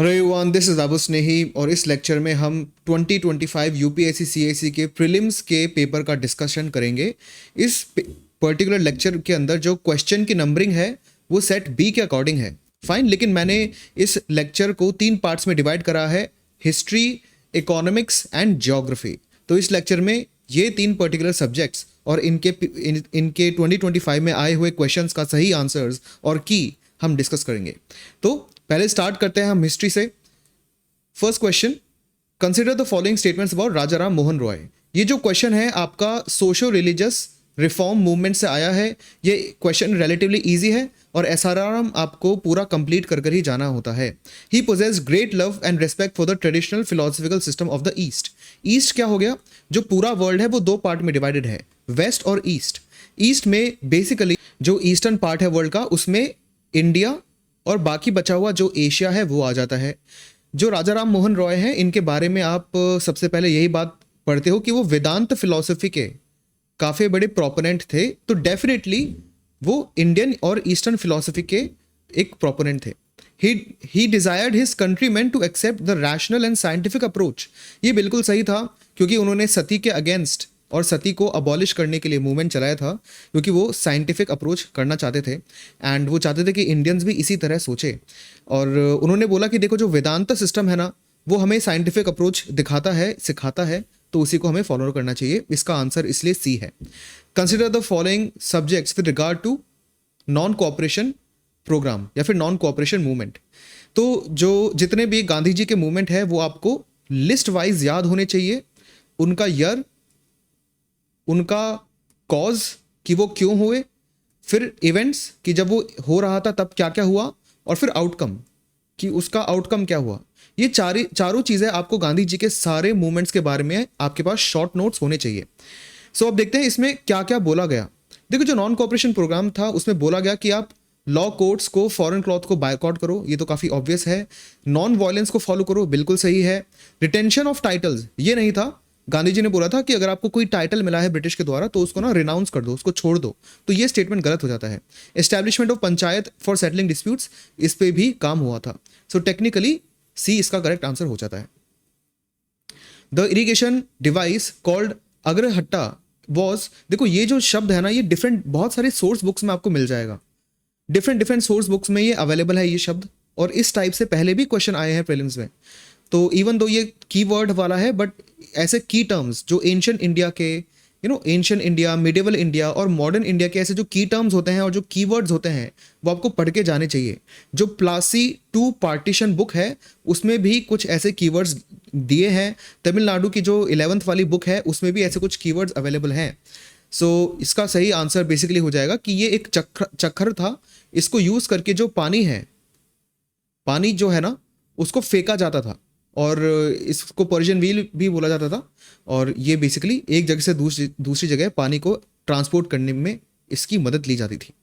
Hello everyone, this is Abu Snehi और इस lecture में हम 2025 यूपीएससी सीएससी के प्रीलिम्स के पेपर का डिस्कशन करेंगे। इस पर्टिकुलर लेक्चर के अंदर जो क्वेश्चन की नंबरिंग है वो सेट बी के अकॉर्डिंग है। फाइन, लेकिन मैंने इस लेक्चर को 3 पार्ट्स में डिवाइड करा है: हिस्ट्री, इकोनॉमिक्स एंड ज्योग्राफी। तो इस लेक्चर में ये 3 पर्टिकुलर सब्जेक्ट्स और इनके 2025 में आए हुए क्वेश्चंस का सही आंसर्स और की हम डिस्कस करेंगे। तो पहले स्टार्ट करते हैं हम हिस्ट्री से। First question, consider the following statements about Raja Ram Mohan Roy. ये जो क्वेश्चन है आपका सोशो रिलीजियस रिफॉर्म मूवमेंट से आया है। ये क्वेश्चन रिलेटिवली इजी है और एसआरआरएम आपको पूरा कंप्लीट कर ही जाना होता है। He possesses great love and respect for the traditional philosophical system of the east. East क्या हो गया? जो पूरा वर्ल्ड है वो 2 पार्ट में डिवाइडेड है, वेस्ट और ईस्ट। ईस्ट में बेसिकली जो ईस्टर्न पार्ट है वर्ल्ड का, उसमें इंडिया और बाकी बचा हुआ जो एशिया है वो आ जाता है। जो राजा राम मोहन रॉय हैं, इनके बारे में आप सबसे पहले यही बात पढ़ते हो कि वो वेदांत फिलॉसफी के काफ़ी बड़े प्रोपोनेंट थे। तो डेफिनेटली वो इंडियन और ईस्टर्न फिलॉसफी के एक प्रोपोनेंट थे। He desired his countryman to accept the rational and scientific approach. ये बिल्कुल सही था, क्योंकि उन्होंने सती के अगेंस्ट और सती को अबॉलिश करने के लिए मूवमेंट चलाया था, क्योंकि वो साइंटिफिक अप्रोच करना चाहते थे एंड वो चाहते थे कि इंडियंस भी इसी तरह सोचे। और उन्होंने बोला कि देखो, जो वेदांत सिस्टम है ना, वो हमें साइंटिफिक अप्रोच दिखाता है, सिखाता है, तो उसी को हमें फॉलो करना चाहिए। इसका आंसर इसलिए सी है। Consider the following subjects with regard to non cooperation programme या फिर नॉन कोऑपरेशन मूवमेंट। तो जो जितने भी गांधी जी के मूवमेंट है वो आपको लिस्ट वाइज याद होने चाहिए। उनका ईयर, उनका कॉज कि वो क्यों हुए, फिर इवेंट्स कि जब वो हो रहा था तब क्या क्या हुआ, और फिर आउटकम कि उसका आउटकम क्या हुआ। ये चारों चीज़ें आपको गांधी जी के सारे मूवमेंट्स के बारे में आपके पास शॉर्ट नोट्स होने चाहिए। सो अब देखते हैं इसमें क्या क्या बोला गया। देखो, जो नॉन कोऑपरेशन प्रोग्राम था उसमें बोला गया कि आप लॉ कोर्ट्स को, फॉरेन क्लॉथ को बायकॉट करो, ये तो काफ़ी ऑब्वियस है। नॉन वायलेंस को फॉलो करो, बिल्कुल सही है। रिटेंशन ऑफ टाइटल्स, ये नहीं था। गांधी जी ने बोला था कि अगर आपको कोई टाइटल मिला है ब्रिटिश के द्वारा तो उसको ना रिनाउंस कर दो, उसको छोड़ दो। तो ये स्टेटमेंट गलत हो जाता है। Establishment of panchayat for settling disputes, इस पे भी काम हुआ था। सो टेक्निकली सी इसका करेक्ट आंसर हो जाता है। The irrigation device called araghatta was, देखो ये जो शब्द है ना, ये डिफरेंट बहुत सारे सोर्स बुक्स में आपको मिल जाएगा। डिफरेंट सोर्स बुक्स में ये अवेलेबल है ये शब्द, और इस टाइप से पहले भी क्वेश्चन आए हैं प्रीलिम्स में। तो इवन दो ये कीवर्ड वाला है, बट ऐसे की टर्म्स जो एंशिएंट इंडिया के, एंशिएंट इंडिया, मिडिवल इंडिया और मॉडर्न इंडिया के ऐसे जो की टर्म्स होते हैं और जो कीवर्ड्स होते हैं वो आपको पढ़ के जाने चाहिए। जो प्लासी 2 पार्टीशन बुक है उसमें भी कुछ ऐसे कीवर्ड्स दिए हैं। तमिलनाडु की जो 11th वाली बुक है उसमें भी ऐसे कुछ कीवर्ड्स अवेलेबल हैं। सो इसका सही आंसर बेसिकली हो जाएगा कि ये एक चक्कर था। इसको यूज़ करके जो पानी है, पानी जो है ना, उसको फेंका जाता था, और इसको पर्शियन व्हील भी बोला जाता था। और ये बेसिकली एक जगह से दूसरी जगह पानी को ट्रांसपोर्ट करने में इसकी मदद ली जाती थी।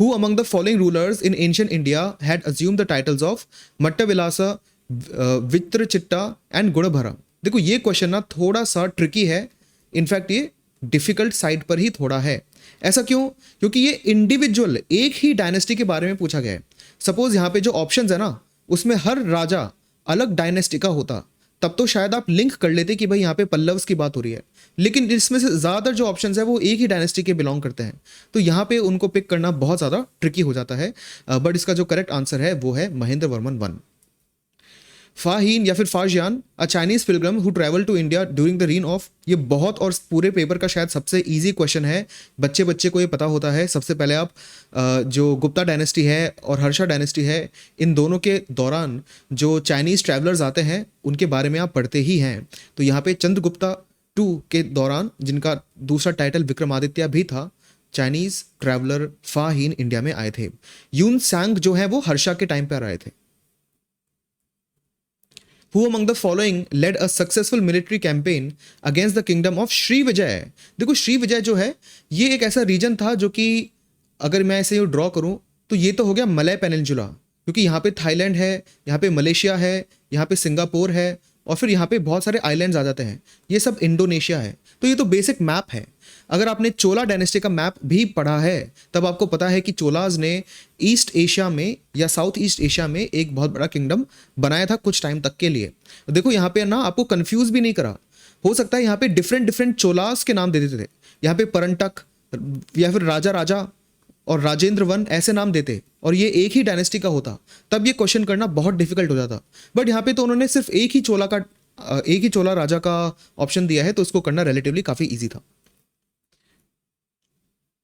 Who among the following rulers in ancient India had assumed the titles of Mattavilasa, Vichitrachitta and Gunabhara. देखो ये क्वेश्चन ना थोड़ा सा ट्रिकी है, इनफैक्ट ये डिफिकल्ट साइड पर ही थोड़ा है। ऐसा क्यों? क्योंकि ये इंडिविजुअल एक ही डायनेस्टी के बारे में पूछा गया है। सपोज यहाँ पे जो ऑप्शंस है ना, उसमें हर राजा अलग डायनेस्टी का होता, तब तो शायद आप लिंक कर लेते कि भाई यहाँ पे पल्लव्स की बात हो रही है। लेकिन इसमें से ज़्यादातर जो ऑप्शंस है वो एक ही डायनेस्टी के बिलोंग करते हैं, तो यहाँ पे उनको पिक करना बहुत ज़्यादा ट्रिकी हो जाता है। बट इसका जो करेक्ट आंसर है वो है महेंद्र वर्मन 1। फाहीन या फिर Faxian, a Chinese pilgrim who travel to India during the reign of, ये बहुत और पूरे पेपर का शायद सबसे इजी क्वेश्चन है। बच्चे को ये पता होता है। सबसे पहले आप जो गुप्ता डायनेस्टी है और हर्षा डायनेस्टी है, इन दोनों के दौरान जो चाइनीज़ ट्रैवलर्स आते हैं उनके बारे में आप पढ़ते ही हैं। तो यहाँ पे चंद्रगुप्ता 2 के दौरान, जिनका दूसरा टाइटल विक्रमादित्य भी था, चाइनीज़ ट्रैवलर फाहीन इंडिया में आए थे। यून सांग जो है वो हर्षा के टाइम पर आए थे। Who among the following led a successful military campaign against the kingdom of Shri Vijay? देखो श्री विजय जो है ये एक ऐसा रीजन था जो कि अगर मैं ऐसे ड्रॉ करूं तो ये तो हो गया मलय पेनिनसुला, क्योंकि यहाँ पे थाईलैंड है, यहाँ पे मलेशिया है, यहाँ पे सिंगापुर है और फिर यहाँ पे बहुत सारे आइलैंड्स आ जाते हैं, ये सब इंडोनेशिया है। तो ये तो बेसिक मैप है। अगर आपने चोला डायनेस्टी का मैप भी पढ़ा है तब आपको पता है कि चोलाज ने ईस्ट एशिया में या साउथ ईस्ट एशिया में एक बहुत बड़ा किंगडम बनाया था कुछ टाइम तक के लिए। देखो यहाँ पे ना आपको कंफ्यूज भी नहीं करा, हो सकता है यहाँ पे डिफरेंट डिफरेंट चोलास के नाम दे देते थे, यहाँ पे परंटक या फिर राजा राजा और राजेंद्र वन ऐसे नाम देते और ये एक ही डायनेस्टी का होता, तब ये क्वेश्चन करना बहुत डिफिकल्ट हो जाता। बट यहाँ पे तो उन्होंने सिर्फ एक ही चोला राजा का ऑप्शन दिया है, तो इसको करना रिलेटिवली काफी इजी था।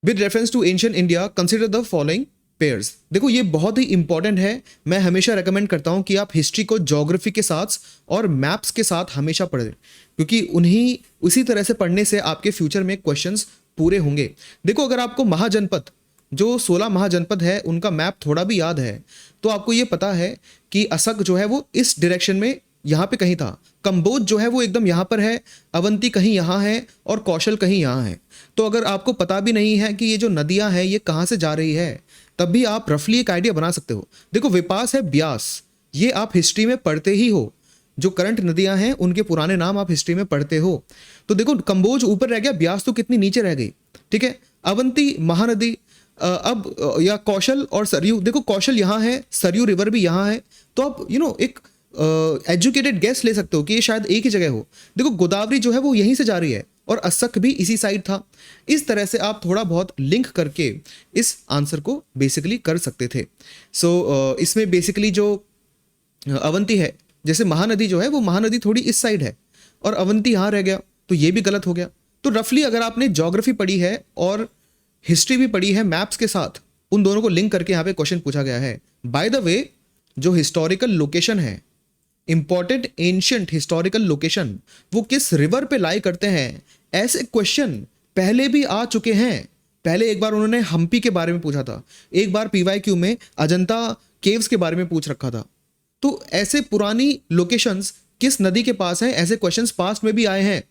With reference to ancient India consider the following pairs. देखो ये बहुत ही इंपॉर्टेंट है, मैं हमेशा रेकमेंड करता हूं कि आप हिस्ट्री को ज्योग्राफी के साथ और मैप्स के साथ हमेशा पढ़ें, क्योंकि उन्हीं उसी तरह से पढ़ने से आपके फ्यूचर में क्वेश्चंस पूरे होंगे। देखो अगर आपको महाजनपद, जो 16 महाजनपद है उनका मैप थोड़ा भी याद है, तो आपको ये पता है कि असक जो है वो इस डायरेक्शन में यहाँ पे कहीं था, कंबोज जो है वो एकदम यहाँ पर है, अवंती कहीं यहाँ है और कौशल कहीं यहाँ है। तो अगर आपको पता भी नहीं है कि ये जो नदियाँ हैं ये कहाँ से जा रही है, तब भी आप रफली एक आइडिया बना सकते हो। देखो विपास है ब्यास, ये आप हिस्ट्री में पढ़ते ही हो, जो करंट नदियाँ हैं उनके पुराने नाम आप हिस्ट्री में पढ़ते हो। तो देखो कंबोज ऊपर रह गया, ब्यास तो कितनी नीचे रह गई, ठीक है। अवंती महानदी, अब या कौशल और सरयू, देखो कौशल यहाँ है, सरयू रिवर भी यहाँ है, तो आप एक एजुकेटेड गेस ले सकते हो कि ये शायद एक ही जगह हो। देखो गोदावरी जो है वो यहीं से जा रही है और अस्सक भी इसी साइड था। इस तरह से आप थोड़ा बहुत लिंक करके इस आंसर को बेसिकली कर सकते थे। सो इसमें बेसिकली जो अवंती है, जैसे महानदी जो है वो महानदी थोड़ी इस साइड है और अवंती यहाँ रह गया, तो ये भी गलत हो गया। तो रफली अगर आपने ज्योग्राफी पढ़ी है और हिस्ट्री भी पढ़ी है मैप्स के साथ, उन दोनों को लिंक करके यहाँ पे क्वेश्चन पूछा गया है। बाय द वे जो हिस्टोरिकल लोकेशन है, इंपॉर्टेंट एंशियंट हिस्टोरिकल लोकेशन, वो किस रिवर पे लाई करते हैं, ऐसे क्वेश्चन पहले भी आ चुके हैं। पहले एक बार उन्होंने हम्पी के बारे में पूछा था, एक बार पीवाईक्यू में अजंता केव्स के बारे में पूछ रखा था। तो ऐसे पुरानी लोकेशंस किस नदी के पास हैं, ऐसे क्वेश्चंस पास्ट में भी आए हैं।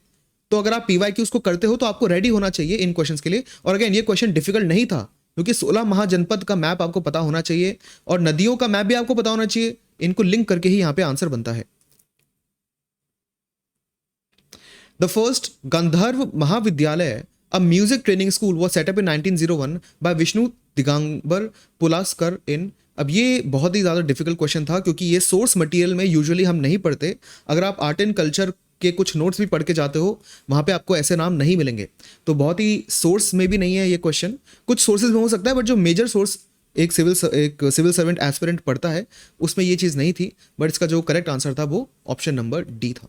तो अगर आप पीवाईक्यूज को करते हो तो आपको रेडी होना चाहिए इन क्वेश्चंस के लिए। और अगेन ये क्वेश्चन डिफिकल्ट नहीं था, क्योंकि 16 महाजनपद का मैप आपको पता होना चाहिए और नदियों का मैप भी आपको पता होना चाहिए। इनको लिंक करके ही यहां पे आंसर बनता है। The first Gandharva Mahavidyalaya, a music training school, was set up in 1901 by Vishnu Digambar Paluskar in. अब ये बहुत ही ज़्यादा डिफिकल्ट क्वेश्चन था, क्योंकि ये सोर्स मटेरियल में यूजुअली हम नहीं पढ़ते। अगर आप आर्ट एंड कल्चर के कुछ नोट्स भी पढ़ के जाते हो, वहाँ पे आपको ऐसे नाम नहीं मिलेंगे। तो बहुत ही सोर्स में भी नहीं है ये क्वेश्चन, कुछ सोर्सेज में हो सकता है, बट जो मेजर सोर्स एक सिविल सर्वेंट एस्पिरेंट पढ़ता है उसमें ये चीज़ नहीं थी। बट इसका जो करेक्ट आंसर था वो ऑप्शन नंबर डी था।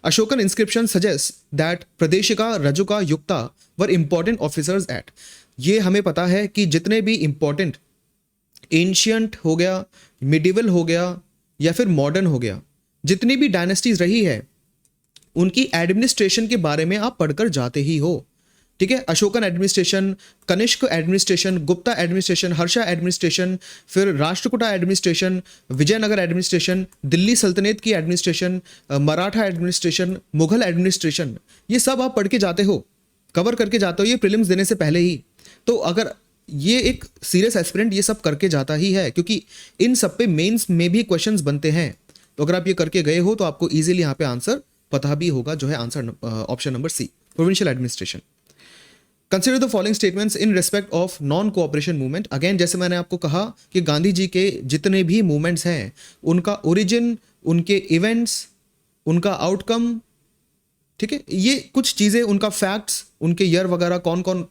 Ashokan inscription suggest that Pradeshika, Rajuka, Yukta were important officers at. ये हमें पता है कि जितने भी इंपॉर्टेंट एंशियंट हो गया, मिडिवल हो गया या फिर मॉडर्न हो गया, जितनी भी डायनेस्टीज रही है उनकी एडमिनिस्ट्रेशन के बारे में आप पढ़कर जाते ही हो, ठीक है। Ashokan administration, Kanishka administration, Gupta administration, Harsha administration, फिर राष्ट्रकूटा एडमिनिस्ट्रेशन, विजयनगर एडमिनिस्ट्रेशन, दिल्ली सल्तनत की administration, Maratha administration, Mughal administration, ये सब आप पढ़ के जाते हो, कवर करके जाते हो ये प्रीलिम्स देने से पहले ही। तो अगर ये एक सीरियस एस्पिरेंट ये सब करके जाता ही है, क्योंकि इन सब पे मेंस में भी क्वेश्चंस बनते हैं। तो अगर आप ये करके गए हो तो आपको इजीली यहाँ पे आंसर पता भी होगा, जो है answer option number C, provincial administration. Consider the following statements in respect of non cooperation movement. Again जैसे मैंने आपको कहा कि गांधी जी के जितने भी मूवमेंट्स हैं उनका ओरिजिन, उनके इवेंट्स, उनका आउटकम, ठीक है, ये कुछ चीज़ें, उनका फैक्ट्स, उनके ईयर वगैरह, कौन कौन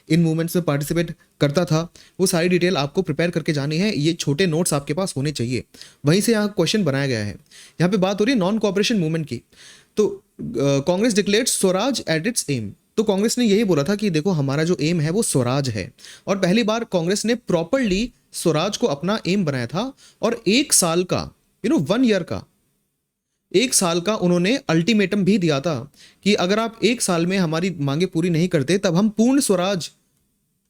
इन मूवमेंट्स में पार्टिसिपेट करता था, वो सारी डिटेल आपको प्रिपेयर करके जानी है। ये छोटे नोट्स आपके पास होने चाहिए, वहीं से यहाँ क्वेश्चन बनाया गया है। यहाँ पे बात हो रही है नॉन कोऑपरेशन मूवमेंट की। तो Congress declared Swaraj at its aim. तो कांग्रेस ने यही बोला था कि देखो हमारा जो एम है वो स्वराज है, और पहली बार कांग्रेस ने प्रॉपरली स्वराज को अपना एम बनाया था। और 1 साल का 1 ईयर का, 1 साल का उन्होंने अल्टीमेटम भी दिया था कि अगर आप 1 साल में हमारी मांगे पूरी नहीं करते तब हम पूर्ण स्वराज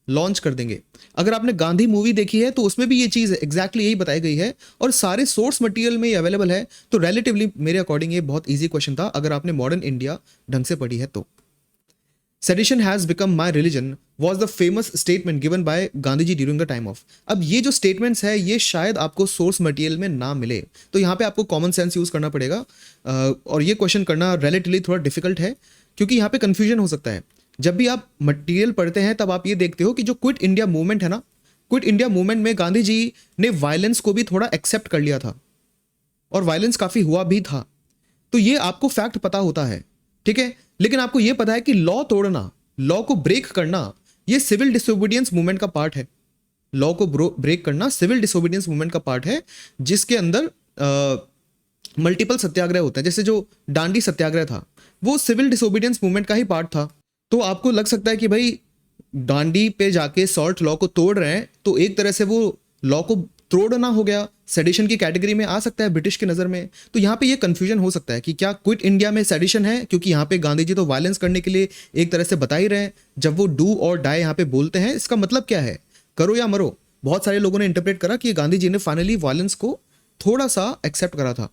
लॉन्च कर देंगे। अगर आपने गांधी मूवी देखी है तो उसमें भी ये चीज़ एग्जैक्टली यही बताई गई है और सारे सोर्स मटेरियल में ये अवेलेबल है। तो रिलेटिवली मेरे अकॉर्डिंग ये बहुत ईजी क्वेश्चन था अगर आपने मॉडर्न इंडिया ढंग से पढ़ी है तो। Sedition has become my religion was the famous statement given by Gandhi ji during the time of. अब ये जो स्टेटमेंट्स है ये शायद आपको सोर्स मटेरियल में ना मिले, तो यहाँ पे आपको कॉमन सेंस यूज करना पड़ेगा। और ये क्वेश्चन करना रिलेटिवली थोड़ा डिफिकल्ट है, क्योंकि यहाँ पे कंफ्यूजन हो सकता है। जब भी आप मटेरियल पढ़ते हैं तब आप ये देखते हो कि जो क्विट इंडिया मूवमेंट है ना, क्विट इंडिया मूवमेंट में गांधी जी ने वायलेंस को भी थोड़ा एक्सेप्ट कर लिया था, और वायलेंस काफी हुआ भी था। तो ये आपको फैक्ट पता होता है, ठीक है। लेकिन आपको ये पता है कि लॉ तोड़ना, लॉ को ब्रेक करना, ये सिविल डिसोबीडियंस मूवमेंट का पार्ट है। लॉ को ब्रेक करना सिविल डिसोबीडियंस मूवमेंट का पार्ट है, जिसके अंदर मल्टीपल सत्याग्रह होता है। जैसे जो डांडी सत्याग्रह था वो सिविल डिसोबीडियंस मूवमेंट का ही पार्ट था। तो आपको लग सकता है कि भाई डांडी पे जाके सॉल्ट लॉ को तोड़ रहे हैं, तो एक तरह से वो लॉ को तोड़ना हो गया, सेडिशन की कैटेगरी में आ सकता है ब्रिटिश की नज़र में। तो यहाँ पे ये कंफ्यूजन हो सकता है कि क्या क्विट इंडिया में सेडिशन है, क्योंकि यहाँ पे गांधी जी तो वायलेंस करने के लिए एक तरह से बता ही रहे हैं। जब वो डू और डाई यहाँ पे बोलते हैं, इसका मतलब क्या है, करो या मरो। बहुत सारे लोगों ने इंटरप्रेट करा कि गांधी जी ने फाइनली वायलेंस को थोड़ा सा एक्सेप्ट करा था।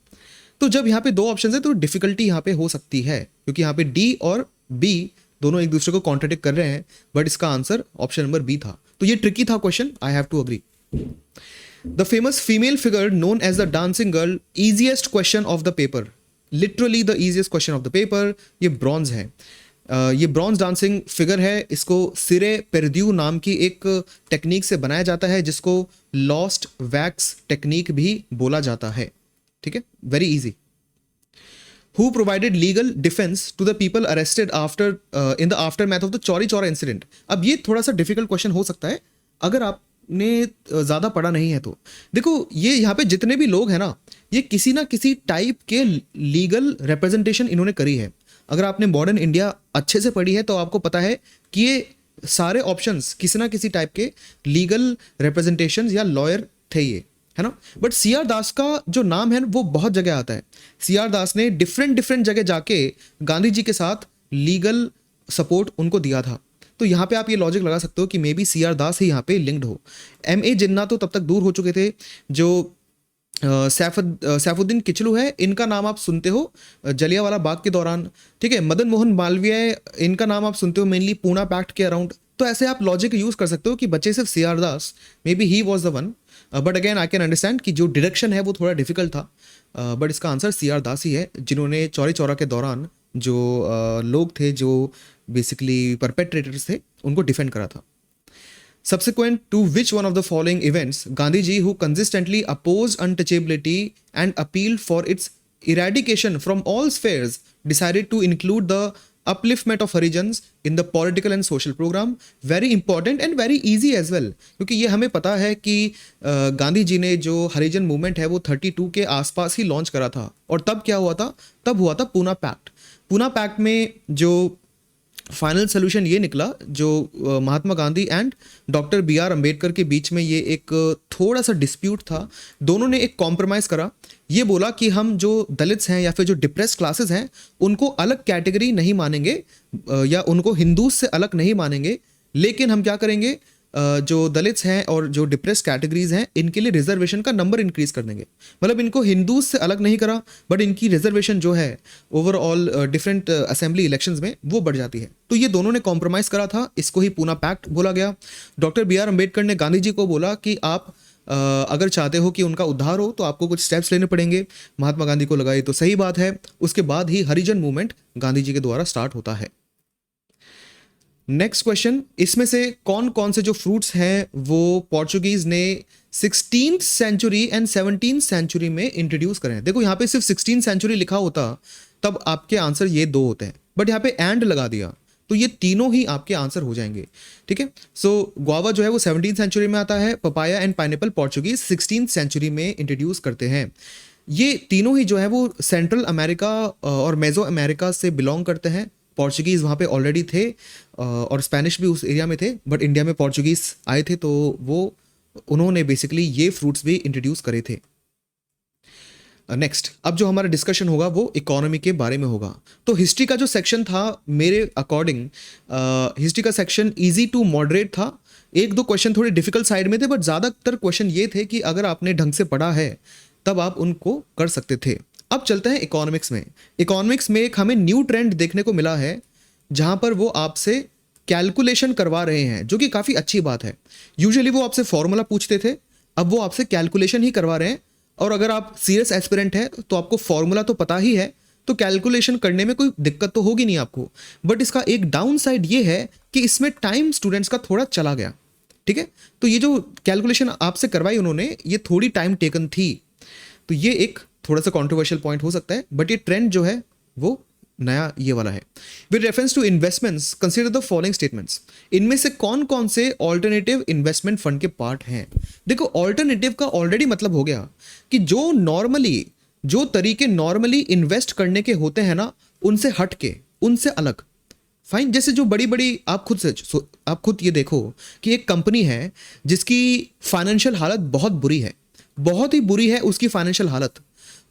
तो जब यहाँ पे दो ऑप्शन है तो डिफिकल्टी यहाँ पे हो सकती है, क्योंकि यहाँ पे डी और बी दोनों एक दूसरे को कॉन्ट्रडिक्ट कर रहे हैं, बट इसका आंसर ऑप्शन नंबर बी था। तो ये ट्रिकी था question, I have to agree. The famous female figure known as the dancing girl, easiest question of the paper, literally the easiest question of the paper, ये bronze है। ये bronze dancing figure है, इसको सिरे पेरद्यू नाम की एक टेक्निक से बनाया जाता है, जिसको लॉस्ट वैक्स टेक्निक भी बोला जाता है, ठीक है, very easy. Who provided legal defense to the people arrested after in the aftermath of the Chauri Chaura incident. अब ये थोड़ा सा डिफिकल्ट क्वेश्चन हो सकता है अगर आपने ज़्यादा पढ़ा नहीं है तो। देखो ये यहाँ पे जितने भी लोग हैं ना, ये किसी ना किसी टाइप के लीगल रिप्रेजेंटेशन इन्होंने करी है। अगर आपने मॉडर्न इंडिया अच्छे से पढ़ी है तो आपको पता है कि ये सारे ऑप्शंस किसी ना किसी टाइप के लीगल रिप्रेजेंटेशन या लॉयर थे, ये है ना। बट सी आर दास का जो नाम है वो बहुत जगह आता है। सी आर दास ने डिफरेंट जगह जाके गांधी जी के साथ लीगल सपोर्ट उनको दिया था। तो यहाँ पे आप ये लॉजिक लगा सकते हो कि मे बी सी आर दास ही यहाँ पे लिंक्ड हो। एम ए जिन्ना तो तब तक दूर हो चुके थे। जो सैफुद्दीन किचलू है, इनका नाम आप सुनते हो जलियांवाला बाग के दौरान, ठीक है। मदन मोहन मालवीय, इनका नाम आप सुनते हो मेनली पूना पैक्ट के अराउंड। तो ऐसे आप लॉजिक यूज कर सकते हो कि बच्चे सिर्फ C R Das, may be he was the one. But again I can understand कि जो डिरेक्शन है वो थोड़ा डिफिकल्ट था, बट इसका आंसर सी आर दास ही है, जिन्होंने चौरी चौरा के दौरान जो लोग थे, जो बेसिकली परपेट्रेटर्स थे, उनको डिफेंड करा था। Subsequent to which one of the following events, Gandhi ji, who consistently opposed untouchability and appealed for its eradication from all spheres, decided to include the upliftment of Harijans in the political and social program? Very important and very easy as well, क्योंकि ये हमें पता है कि गांधी जी ने जो हरिजन movement है वो 32 के आसपास ही लॉन्च करा था। और तब क्या हुआ था, तब हुआ था पूना पैक्ट। पूना पैक्ट में जो फाइनल सोल्यूशन ये निकला, जो Mahatma Gandhi and doctor B R Ambedkar के बीच में ये एक थोड़ा सा डिस्प्यूट था। दोनों ने एक कॉम्प्रोमाइज़ करा, ये बोला कि हम जो दलित्स हैं या फिर जो डिप्रेस्ड क्लासेस हैं उनको अलग कैटेगरी नहीं मानेंगे, या उनको हिंदूज से अलग नहीं मानेंगे, लेकिन हम क्या करेंगे, जो दलित्स हैं और जो डिप्रेस कैटेगरीज हैं इनके लिए रिजर्वेशन का नंबर इंक्रीज कर देंगे। मतलब इनको हिंदूज से अलग नहीं करा, बट इनकी रिजर्वेशन जो है ओवरऑल डिफरेंट असेंबली इलेक्शंस में वो बढ़ जाती है। तो ये दोनों ने कॉम्प्रोमाइज़ करा था, इसको ही पूना पैक्ट बोला गया। डॉक्टर बी आर अम्बेडकर ने गांधी जी को बोला कि आप अगर चाहते हो कि उनका उद्धार हो तो आपको कुछ स्टेप्स लेने पड़ेंगे। महात्मा गांधी को लगा ये तो सही बात है। उसके बाद ही हरिजन मूवमेंट गांधी जी के द्वारा स्टार्ट होता है। नेक्स्ट क्वेश्चन, इसमें से कौन कौन से जो फ्रूट्स हैं वो पोर्चुगीज ने 16th century and 17th century में इंट्रोड्यूस करें। देखो यहाँ पे सिर्फ 16th सेंचुरी लिखा होता तब आपके आंसर ये दो होते हैं, बट यहाँ पे एंड लगा दिया तो ये तीनों ही आपके आंसर हो जाएंगे, ठीक है। सो गुआवा जो है वो 17th सेंचुरी में आता है, papaya and pineapple Portuguese 16th century में इंट्रोड्यूस करते हैं। ये तीनों ही जो है वो सेंट्रल अमेरिका और मेजो अमेरिका से बिलोंग करते हैं। पोर्चुगीज़ वहाँ पे ऑलरेडी थे और स्पेनिश भी उस एरिया में थे, बट इंडिया में पोर्चुगीज़ आए थे तो उन्होंने बेसिकली ये फ्रूट्स भी इंट्रोड्यूस करे थे। नेक्स्ट, अब जो हमारा डिस्कशन होगा वो इकोनॉमी के बारे में होगा। तो हिस्ट्री का जो सेक्शन था मेरे अकॉर्डिंग, हिस्ट्री का सेक्शन इजी टू मॉडरेट था। एक दो क्वेश्चन थोड़े डिफिकल्ट साइड में थे, बट ज़्यादातर क्वेश्चन ये थे कि अगर आपने ढंग से पढ़ा है तब आप उनको कर सकते थे। अब चलते हैं इकोनॉमिक्स में। इकोनॉमिक्स में एक हमें न्यू ट्रेंड देखने को मिला है जहां पर वो आपसे कैलकुलेशन करवा रहे हैं, जो कि काफ़ी अच्छी बात है। यूजुअली वो आपसे फॉर्मूला पूछते थे, अब वो आपसे कैलकुलेशन ही करवा रहे हैं। और अगर आप सीरियस एस्पिरेंट है तो आपको फॉर्मूला तो पता ही है, तो कैलकुलेशन करने में कोई दिक्कत तो होगी नहीं आपको। बट इसका एक डाउन साइड ये है कि इसमें टाइम स्टूडेंट्स का थोड़ा चला गया, ठीक है। तो ये जो कैलकुलेशन आपसे करवाई उन्होंने, ये थोड़ी टाइम टेकन थी, तो ये एक थोड़ा सा कॉन्ट्रोवर्शियल पॉइंट हो सकता है। बट ये ट्रेंड जो है वो नया ये वाला है। With reference to investments consider the following statements. इनमें से कौन कौन से ऑल्टरनेटिव इन्वेस्टमेंट फंड के पार्ट हैं? देखो, ऑल्टरनेटिव का ऑलरेडी मतलब हो गया कि जो तरीके नॉर्मली इन्वेस्ट करने के होते हैं ना, उनसे हट के, उनसे अलग। फाइन। जैसे जो बड़ी बड़ी आप खुद ये देखो कि एक कंपनी है जिसकी फाइनेंशियल हालत बहुत बुरी है, बहुत ही बुरी है उसकी फाइनेंशियल हालत,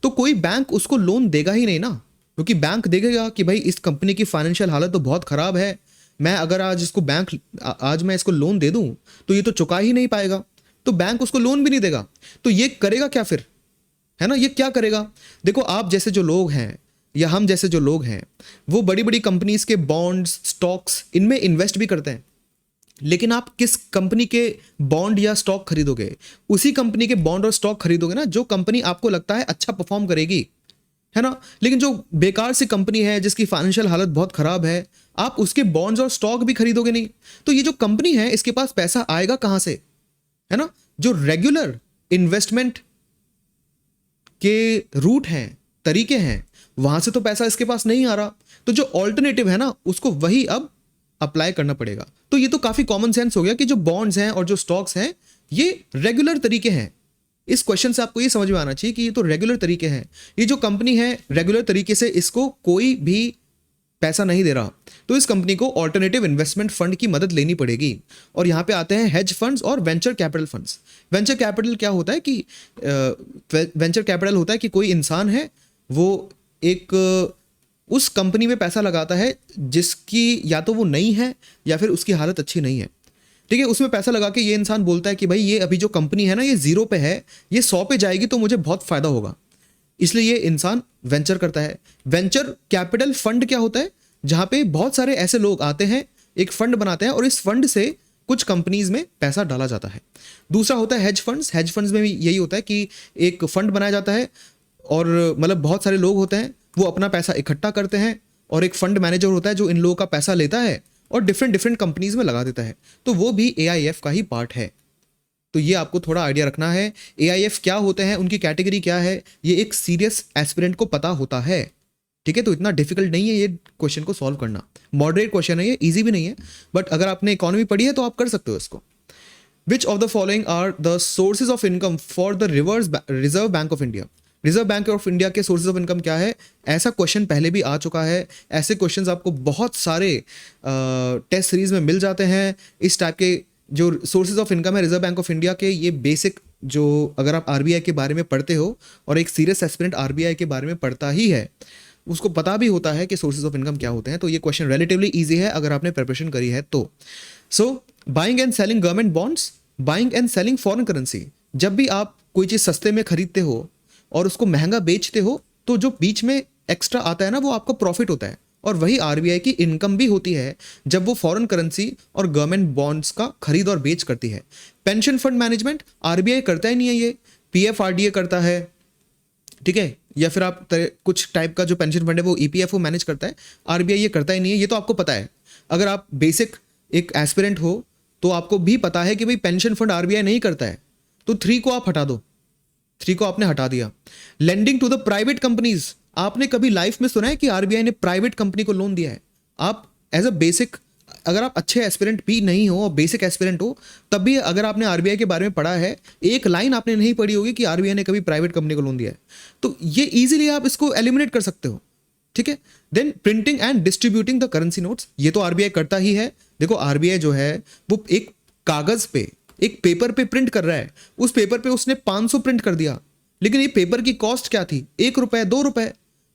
तो कोई बैंक उसको लोन देगा ही नहीं ना, क्योंकि बैंक देखेगा कि भाई इस कंपनी की फाइनेंशियल हालत तो बहुत खराब है, मैं अगर आज मैं इसको लोन दे दूं तो ये तो चुका ही नहीं पाएगा, तो बैंक उसको लोन भी नहीं देगा। तो ये करेगा क्या फिर, है ना? ये क्या करेगा? देखो, आप जैसे जो लोग हैं या हम जैसे जो लोग हैं, वो बड़ी बड़ी कंपनीज के बॉन्ड्स, स्टॉक्स, इनमें इन्वेस्ट भी करते हैं। लेकिन आप किस कंपनी के बॉन्ड या स्टॉक खरीदोगे? उसी कंपनी के बॉन्ड और स्टॉक खरीदोगे ना जो कंपनी आपको लगता है अच्छा परफॉर्म करेगी, है ना? लेकिन जो बेकार सी कंपनी है जिसकी फाइनेंशियल हालत बहुत खराब है, आप उसके बॉन्ड्स और स्टॉक भी खरीदोगे नहीं। तो ये जो कंपनी है, इसके पास पैसा आएगा कहां से, है ना? जो रेगुलर इन्वेस्टमेंट के रूट हैं, तरीके हैं, वहां से तो पैसा इसके पास नहीं आ रहा। तो जो ऑल्टरनेटिव है ना, उसको वही अब अप्लाई करना पड़ेगा। तो ये तो काफी कॉमन सेंस हो गया कि जो बॉन्ड्स हैं और जो स्टॉक्स हैं, ये रेगुलर तरीके हैं। इस क्वेश्चन से आपको ये समझ में आना चाहिए कि ये तो रेगुलर तरीके हैं। ये जो कंपनी है रेगुलर तरीके से इसको कोई भी पैसा नहीं दे रहा, तो इस कंपनी को ऑल्टरनेटिव इन्वेस्टमेंट फंड की मदद लेनी पड़ेगी। और यहाँ पे आते हैं हेज फंड्स और venture capital funds. Venture capital क्या होता है कि वेंचर कैपिटल होता है कि कोई इंसान है, वो एक उस कंपनी में पैसा लगाता है जिसकी या तो वो नई है या फिर उसकी हालत अच्छी नहीं है, ठीक है। उसमें पैसा लगा के ये इंसान बोलता है कि भाई ये अभी जो कंपनी है ना, ये 0 पे है, ये 100 पे जाएगी तो मुझे बहुत फायदा होगा, इसलिए ये इंसान वेंचर करता है। वेंचर कैपिटल फंड क्या होता है? जहां पे बहुत सारे ऐसे लोग आते हैं, एक फंड बनाते हैं और इस फंड से कुछ कंपनीज में पैसा डाला जाता है। दूसरा होता है हेज फंड्स। हेज फंड्स में भी यही होता है कि एक फंड बनाया जाता है और मतलब बहुत सारे लोग होते हैं, वो अपना पैसा इकट्ठा करते हैं और एक फंड मैनेजर होता है जो इन लोगों का पैसा लेता है और डिफरेंट डिफरेंट कंपनीज में लगा देता है। तो वो भी AIF का ही पार्ट है। तो ये आपको थोड़ा आइडिया रखना है। AIF क्या होते हैं, उनकी कैटेगरी क्या है, ये एक सीरियस एस्पिरेंट को पता होता है, ठीक है। तो इतना डिफिकल्ट नहीं है ये क्वेश्चन को सॉल्व करना। मॉडरेट क्वेश्चन है ये, इजी भी नहीं है, बट अगर आपने इकोनॉमी पढ़ी है तो आप कर सकते हो इसको। Which of the following are the sources of income for the Reserve Bank of India? Reserve Bank of India के सोर्सेज ऑफ इनकम क्या है? ऐसा क्वेश्चन पहले भी आ चुका है। ऐसे क्वेश्चंस आपको बहुत सारे टेस्ट सीरीज में मिल जाते हैं। इस टाइप के जो सोर्सेज ऑफ इनकम है रिजर्व बैंक ऑफ इंडिया के, ये बेसिक, जो अगर आप RBI के बारे में पढ़ते हो और एक सीरियस एस्पिरेंट RBI के बारे में पढ़ता ही है, उसको पता भी होता है कि सोर्सेज ऑफ इनकम क्या होते हैं। तो ये क्वेश्चन रिलेटिवली ईजी है अगर आपने प्रिपरेशन करी है तो। So buying and selling government bonds, buying and selling foreign currency. जब भी आप कोई चीज़ सस्ते में खरीदते हो और उसको महंगा बेचते हो, तो जो बीच में एक्स्ट्रा आता है ना, वो आपका प्रॉफिट होता है। और वही RBI की इनकम भी होती है जब वो फॉरेन करेंसी और गवर्नमेंट बॉन्ड्स का खरीद और बेच करती है। पेंशन फंड मैनेजमेंट RBI करता ही नहीं है, ये PFRDA करता है, ठीक है। या फिर आप कुछ टाइप का जो पेंशन फंड है वो EPFO मैनेज करता है, RBI ये करता ही नहीं है। ये तो आपको पता है। अगर आप बेसिक एक एस्पिरेंट हो तो आपको भी पता है कि भाई पेंशन फंड RBI नहीं करता है। तो 3 को आप हटा दो, 3 को आपने हटा दिया। Lending to the private companies, आपने कभी लाइफ में सुना है कि RBI ने प्राइवेट कंपनी को लोन दिया है? आप एज अ बेसिक, अगर आप अच्छे एस्पिरेंट भी नहीं हो और बेसिक एस्पिरेंट हो, तब भी अगर आपने RBI के बारे में पढ़ा है, एक लाइन आपने नहीं पढ़ी होगी कि RBI ने कभी प्राइवेट कंपनी को लोन दिया है। तो ये इजीली आप इसको एलिमिनेट कर सकते हो, ठीक है। Then printing and distributing the currency notes, ये तो RBI करता ही है। देखो RBI जो है वो एक कागज पे, एक पेपर पे प्रिंट कर रहा है, उस पेपर पे उसने 500 प्रिंट कर दिया, लेकिन ये पेपर की कॉस्ट क्या थी? 1 रुपए, 2 रुपए।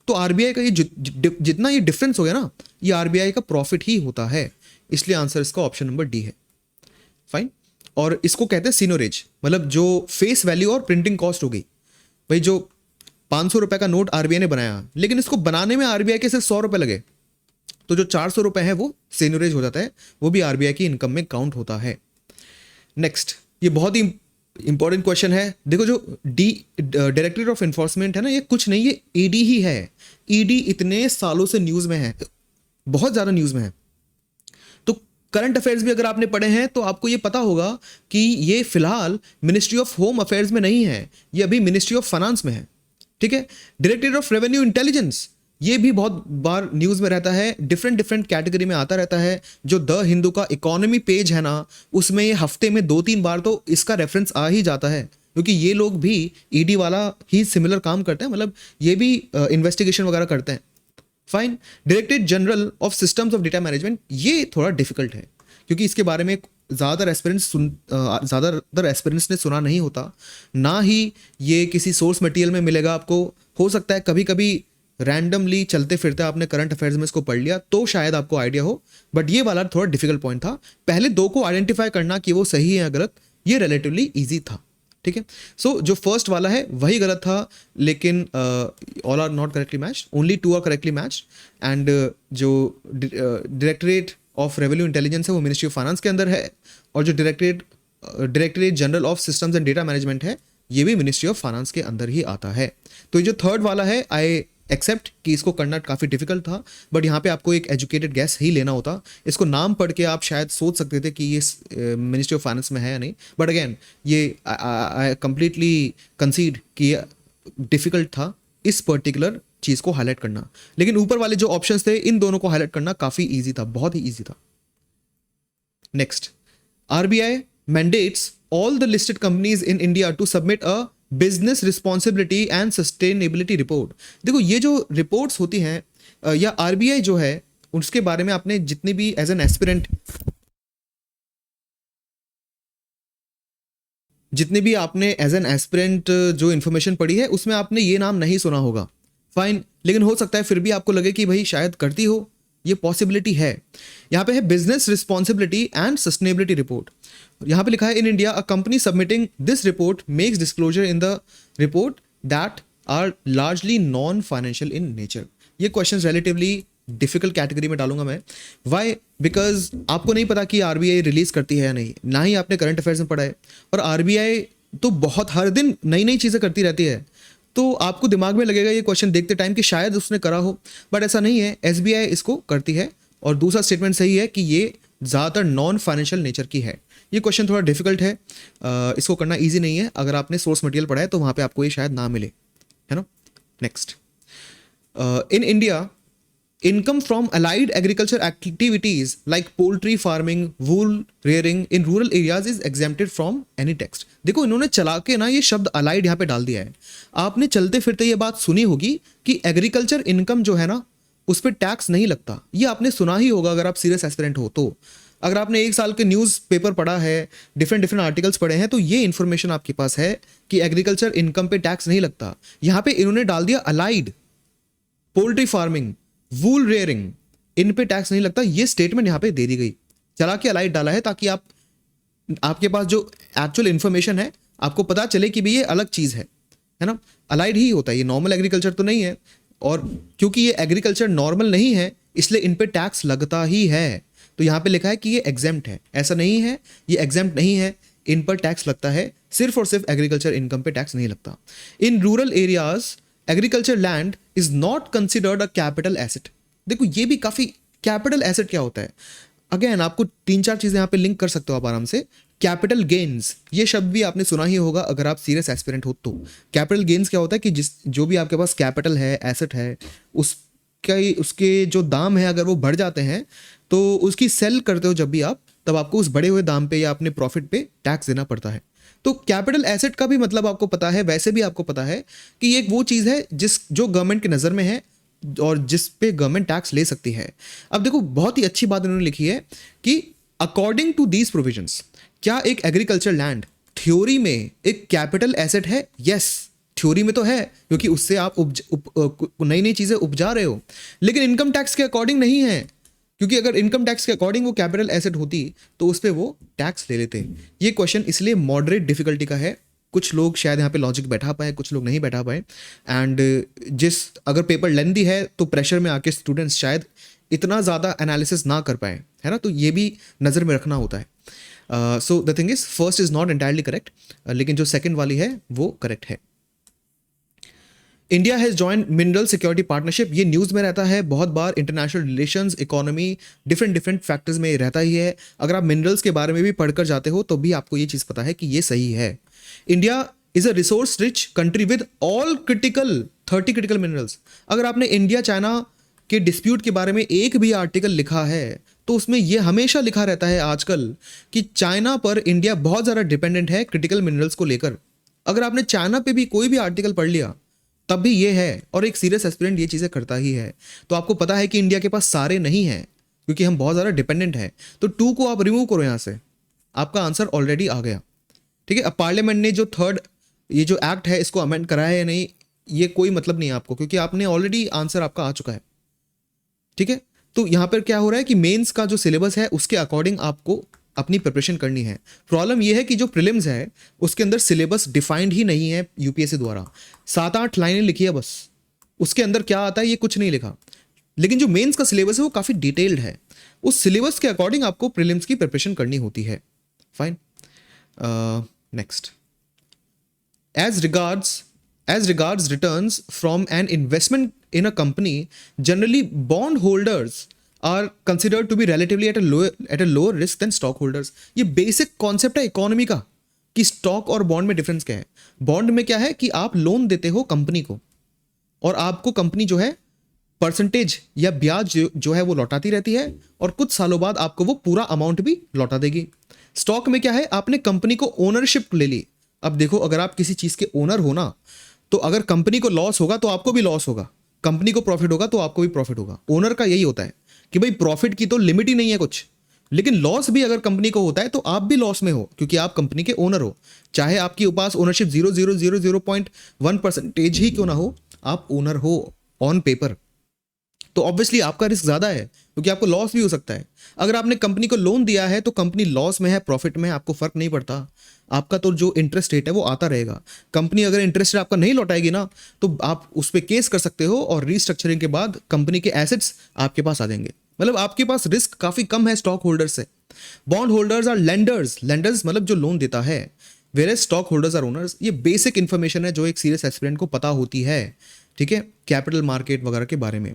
तो RBI का ये जितना ये डिफरेंस हो गया ना, ये RBI का प्रॉफिट ही होता है। इसलिए आंसर इसका ऑप्शन नंबर डी है। फाइन। और इसको कहते हैं सीनोरेज, मतलब जो फेस वैल्यू और प्रिंटिंग कॉस्ट हो गई। भाई जो 500 रुपए का नोट RBI ने बनाया, लेकिन इसको बनाने में RBI के सिर्फ 100 रुपए लगे, तो जो 400 रुपये है वो सेन्योरेज हो जाता है, वो भी आरबीआई की इनकम में काउंट होता है। नेक्स्ट, ये बहुत ही इंपॉर्टेंट क्वेश्चन है। देखो जो डायरेक्टरेट ऑफ इन्फोर्समेंट है ना, ये कुछ नहीं, ये ईडी ही है। ईडी इतने सालों से न्यूज़ में है, बहुत ज़्यादा न्यूज़ में है। तो करंट अफेयर्स भी अगर आपने पढ़े हैं तो आपको ये पता होगा कि ये फिलहाल मिनिस्ट्री ऑफ होम अफेयर्स में नहीं है, ये अभी मिनिस्ट्री ऑफ फाइनेंस में है। ठीक है, डायरेक्टरेट ऑफ रेवेन्यू इंटेलिजेंस, ये भी बहुत बार न्यूज़ में रहता है, डिफरेंट डिफरेंट कैटेगरी में आता रहता है। जो द हिंदू का इकोनॉमी पेज है ना, उसमें ये हफ्ते में 2-3 बार तो इसका रेफरेंस आ ही जाता है, क्योंकि ये लोग भी ईडी वाला ही सिमिलर काम करते हैं, मतलब ये भी इन्वेस्टिगेशन वगैरह करते हैं। Fine. Directorate general of systems of data management, ये थोड़ा डिफिकल्ट है क्योंकि इसके बारे में ज़्यादातर एस्पिरेंट्स ने सुना नहीं होता, ना ही ये किसी सोर्स मटेरियल में मिलेगा आपको। हो सकता है कभी कभी रैंडमली चलते फिरते आपने करंट अफेयर्स में इसको पढ़ लिया तो शायद आपको आइडिया हो, बट ये वाला थोड़ा डिफिकल्ट पॉइंट था। पहले दो को आइडेंटिफाई करना कि वो सही है या गलत, ये रिलेटिवली ईजी था। ठीक है, सो जो फर्स्ट वाला है वही गलत था, लेकिन all are not correctly matched, only 2 are correctly matched. And जो डायरेक्टरेट ऑफ रेवेन्यू इंटेलिजेंस है वो मिनिस्ट्री ऑफ फाइनेंस के अंदर है, और जो directorate general of systems and data management है ये भी मिनिस्ट्री ऑफ फाइनेंस के अंदर ही आता है। तो ये जो थर्ड वाला है, आई एक्सेप्ट कि इसको करना काफ़ी डिफिकल्ट था, बट यहाँ पे आपको एक एजुकेटेड गैस ही लेना होता। इसको नाम पढ़ के आप शायद सोच सकते थे कि ये मिनिस्ट्री ऑफ फाइनेंस में है या नहीं, बट अगेन ये आई कंप्लीटली कंसीड कि ये डिफिकल्ट था इस पर्टिकुलर चीज़ को हाईलाइट करना। लेकिन ऊपर वाले जो ऑप्शंस थे इन दोनों को हाईलाइट करना काफ़ी ईजी था, बहुत ही ईजी था। Next, RBI mandates all the listed companies in India to submit a business responsibility and sustainability report। देखो ये जो रिपोर्ट्स होती हैं या आरबीआई जो है उसके बारे में आपने जितनी भी एज एन एस्पिरेंट जो इन्फॉर्मेशन पढ़ी है उसमें आपने ये नाम नहीं सुना होगा। फाइन, लेकिन हो सकता है फिर भी आपको लगे कि भाई शायद करती हो, ये पॉसिबिलिटी है। यहाँ पे है business responsibility and sustainability report. यहाँ पे लिखा है in India a company submitting this report makes disclosure in the report that are largely non financial in nature. ये क्वेश्चन रिलेटिवली डिफिकल्ट कैटेगरी में डालूंगा मैं। वाई? बिकॉज आपको नहीं पता कि आरबीआई रिलीज करती है या नहीं, ना ही आपने करंट अफेयर्स में पढ़ा है, और आरबीआई तो बहुत हर दिन नई नई चीज़ें करती रहती है, तो आपको दिमाग में लगेगा ये क्वेश्चन देखते टाइम कि शायद उसने करा हो, बट ऐसा नहीं है, एसबीआई इसको करती है। और दूसरा स्टेटमेंट सही है कि ये ज़्यादातर नॉन फाइनेंशियल नेचर की है। ये क्वेश्चन थोड़ा डिफिकल्ट है, इसको करना इजी नहीं है। अगर आपने सोर्स मटेरियल पढ़ा है तो वहाँ पे आपको ये शायद ना मिले, है ना। Next, in India income from allied agriculture activities like poultry farming, wool rearing in rural areas is exempted from any tax. देखो इन्होंने चला के ना ये शब्द अलाइड यहाँ पे डाल दिया है। आपने चलते फिरते ये बात सुनी होगी कि एग्रीकल्चर इनकम जो है ना उस पर टैक्स नहीं लगता, ये आपने सुना ही होगा अगर आप सीरियस एस्पिरेंट हो तो। अगर आपने 1 साल के न्यूज़ पेपर पढ़ा है, डिफरेंट आर्टिकल्स पढ़े हैं, तो ये इन्फॉर्मेशन आपके पास है कि एग्रीकल्चर इनकम पे टैक्स नहीं लगता। यहाँ पे इन्होंने डाल दिया अलाइड, पोल्ट्री फार्मिंग, वूल रेयरिंग, इन पे टैक्स नहीं लगता, ये स्टेटमेंट यहाँ पे दे दी गई। चला के अलाइड डाला है ताकि आपके पास जो एक्चुअल इन्फॉर्मेशन है आपको पता चले कि भाई ये अलग चीज़ है ना। अलाइड ही होता है, ये नॉर्मल एग्रीकल्चर तो नहीं है, और क्योंकि ये एग्रीकल्चर नॉर्मल नहीं है इसलिए इन पे टैक्स लगता ही है। तो यहाँ पे लिखा है कि ये एग्जेम्प्ट है, ऐसा नहीं है ये एग्जेम्प्ट नहीं है, इन पर टैक्स लगता है, सिर्फ और सिर्फ एग्रीकल्चर इनकम पे टैक्स नहीं लगता। In rural areas agriculture land is not considered a capital asset. देखो ये भी काफ़ी, कैपिटल एसेट क्या होता है, अगेन आपको 3-4 चीज़ें यहाँ पे लिंक कर सकते हो आप आराम से। कैपिटल गेन्स, ये शब्द भी आपने सुना ही होगा अगर आप सीरियस एस्पिरेंट हो तो। कैपिटल गेन्स क्या होता है कि जो भी आपके पास कैपिटल है, एसेट है, उसके जो दाम है अगर वो बढ़ जाते हैं तो उसकी सेल करते हो जब भी आप, तब आपको उस बढ़े हुए दाम पे या अपने प्रॉफिट पे टैक्स देना पड़ता है। तो कैपिटल एसेट का भी मतलब आपको पता है, वैसे भी आपको पता है कि ये एक वो चीज़ है जो गवर्नमेंट की नज़र में है और जिस पे गवर्नमेंट टैक्स ले सकती है। अब देखो बहुत ही अच्छी बात इन्होंने लिखी है कि अकॉर्डिंग टू दीज प्रोविजंस, क्या एक एग्रीकल्चर लैंड थ्योरी में एक कैपिटल एसेट है? यस, थ्योरी में तो है, क्योंकि उससे आप नई नई चीज़ें उपजा रहे हो, लेकिन इनकम टैक्स के अकॉर्डिंग नहीं है, क्योंकि अगर इनकम टैक्स के अकॉर्डिंग वो कैपिटल एसेट होती तो उस पर वो टैक्स ले लेते। ये क्वेश्चन इसलिए मॉडरेट डिफिकल्टी का है, कुछ लोग शायद यहाँ पे लॉजिक बैठा पाए, कुछ लोग नहीं बैठा पाए, एंड अगर पेपर लेंदी है तो प्रेशर में आके स्टूडेंट्स शायद इतना ज़्यादा एनालिसिस ना कर पाए, है ना, तो ये भी नज़र में रखना होता है। So the thing is first is not entirely correct, लेकिन जो सेकंड वाली है वो करेक्ट है। India has join mineral security partnership, ये न्यूज़ में रहता है बहुत बार, international relations, economy, different factors में रहता ही है। अगर आप मिनरल्स के बारे में भी पढ़कर जाते हो तो भी आपको ये चीज़ पता है कि ये सही है। India is a resource rich country with all critical 30 critical minerals. अगर आपने इंडिया चाइना के डिस्प्यूट के बारे में एक भी आर्टिकल लिखा है तो उसमें यह हमेशा लिखा रहता है आजकल कि चाइना पर इंडिया बहुत ज़्यादा डिपेंडेंट है क्रिटिकल मिनरल्स को लेकर। अगर आपने चाइना पे भी कोई भी आर्टिकल पढ़ लिया तब भी ये है, और एक सीरियस एस्पिरेंट ये चीज़ें करता ही है। तो आपको पता है कि इंडिया के पास सारे नहीं हैं क्योंकि हम बहुत ज़्यादा डिपेंडेंट हैं। तो 2 को आप रिमूव करो यहाँ से, आपका आंसर ऑलरेडी आ गया। ठीक है, अब पार्लियामेंट ने जो थर्ड ये जो एक्ट है इसको अमेंड करा है या नहीं, ये कोई मतलब नहीं है आपको, क्योंकि आपने ऑलरेडी आंसर आपका आ चुका है। ठीक है, तो यहाँ पर क्या हो रहा है कि मेंस का जो सिलेबस है उसके अकॉर्डिंग आपको अपनी प्रिपरेशन करनी है। प्रॉब्लम यह है कि जो प्रीलिम्स है उसके अंदर सिलेबस डिफाइंड ही नहीं है यूपीएससी द्वारा। 7-8 लाइनें लिखी है बस, उसके अंदर क्या आता है ये कुछ नहीं लिखा। लेकिन जो मेंस का सिलेबस है वो काफ़ी डिटेल्ड है, उस सिलेबस के अकॉर्डिंग आपको प्रीलिम्स की प्रिपरेशन करनी होती है। Fine, next, as regards returns from an investment in a company, generally bond holders are considered to be relatively at a lower risk than stockholders। ये बेसिक कॉन्सेप्ट है economy का कि stock और bond में difference क्या है। Bond में क्या है कि आप लोन देते हो कंपनी को और आपको कंपनी जो है परसेंटेज या ब्याज जो है वो लौटाती रहती है और कुछ सालों बाद आपको वो पूरा अमाउंट भी लौटा देगी। स्टॉक में क्या है, आपने कंपनी को ओनरशिप ले ली। अब देखो, अगर आप किसी चीज़ के ओनर हो ना, तो अगर कंपनी को लॉस होगा तो आपको भी लॉस होगा, कंपनी को प्रॉफिट होगा तो आपको भी प्रॉफिट होगा। ओनर का यही होता है कि भाई प्रॉफिट की तो लिमिट ही नहीं है कुछ, लेकिन लॉस भी अगर कंपनी को होता है तो आप भी लॉस में हो क्योंकि आप कंपनी के ओनर हो। चाहे आपके पास ओनरशिप 0.00001% ही क्यों ना हो, आप ओनर हो ऑन पेपर, तो ऑब्वियसली आपका रिस्क ज़्यादा है क्योंकि आपको लॉस भी हो सकता है। अगर आपने कंपनी को लोन दिया है तो कंपनी लॉस में है प्रॉफिट में है आपको फ़र्क नहीं पड़ता, आपका तो जो इंटरेस्ट रेट है वो आता रहेगा। कंपनी अगर इंटरेस्ट रेट आपका नहीं लौटाएगी ना तो आप उस पर केस कर सकते हो और रीस्ट्रक्चरिंग के बाद कंपनी के एसेट्स आपके पास आ जाएंगे। मतलब आपके पास रिस्क काफ़ी कम है स्टॉक होल्डर से। Bond holders are lenders, lenders मतलब जो लोन देता है, where stock holders are owners. ये बेसिक इन्फॉर्मेशन है जो एक सीरियस एस्पिरेंट को पता होती है, ठीक है, कैपिटल मार्केट वगैरह के बारे में।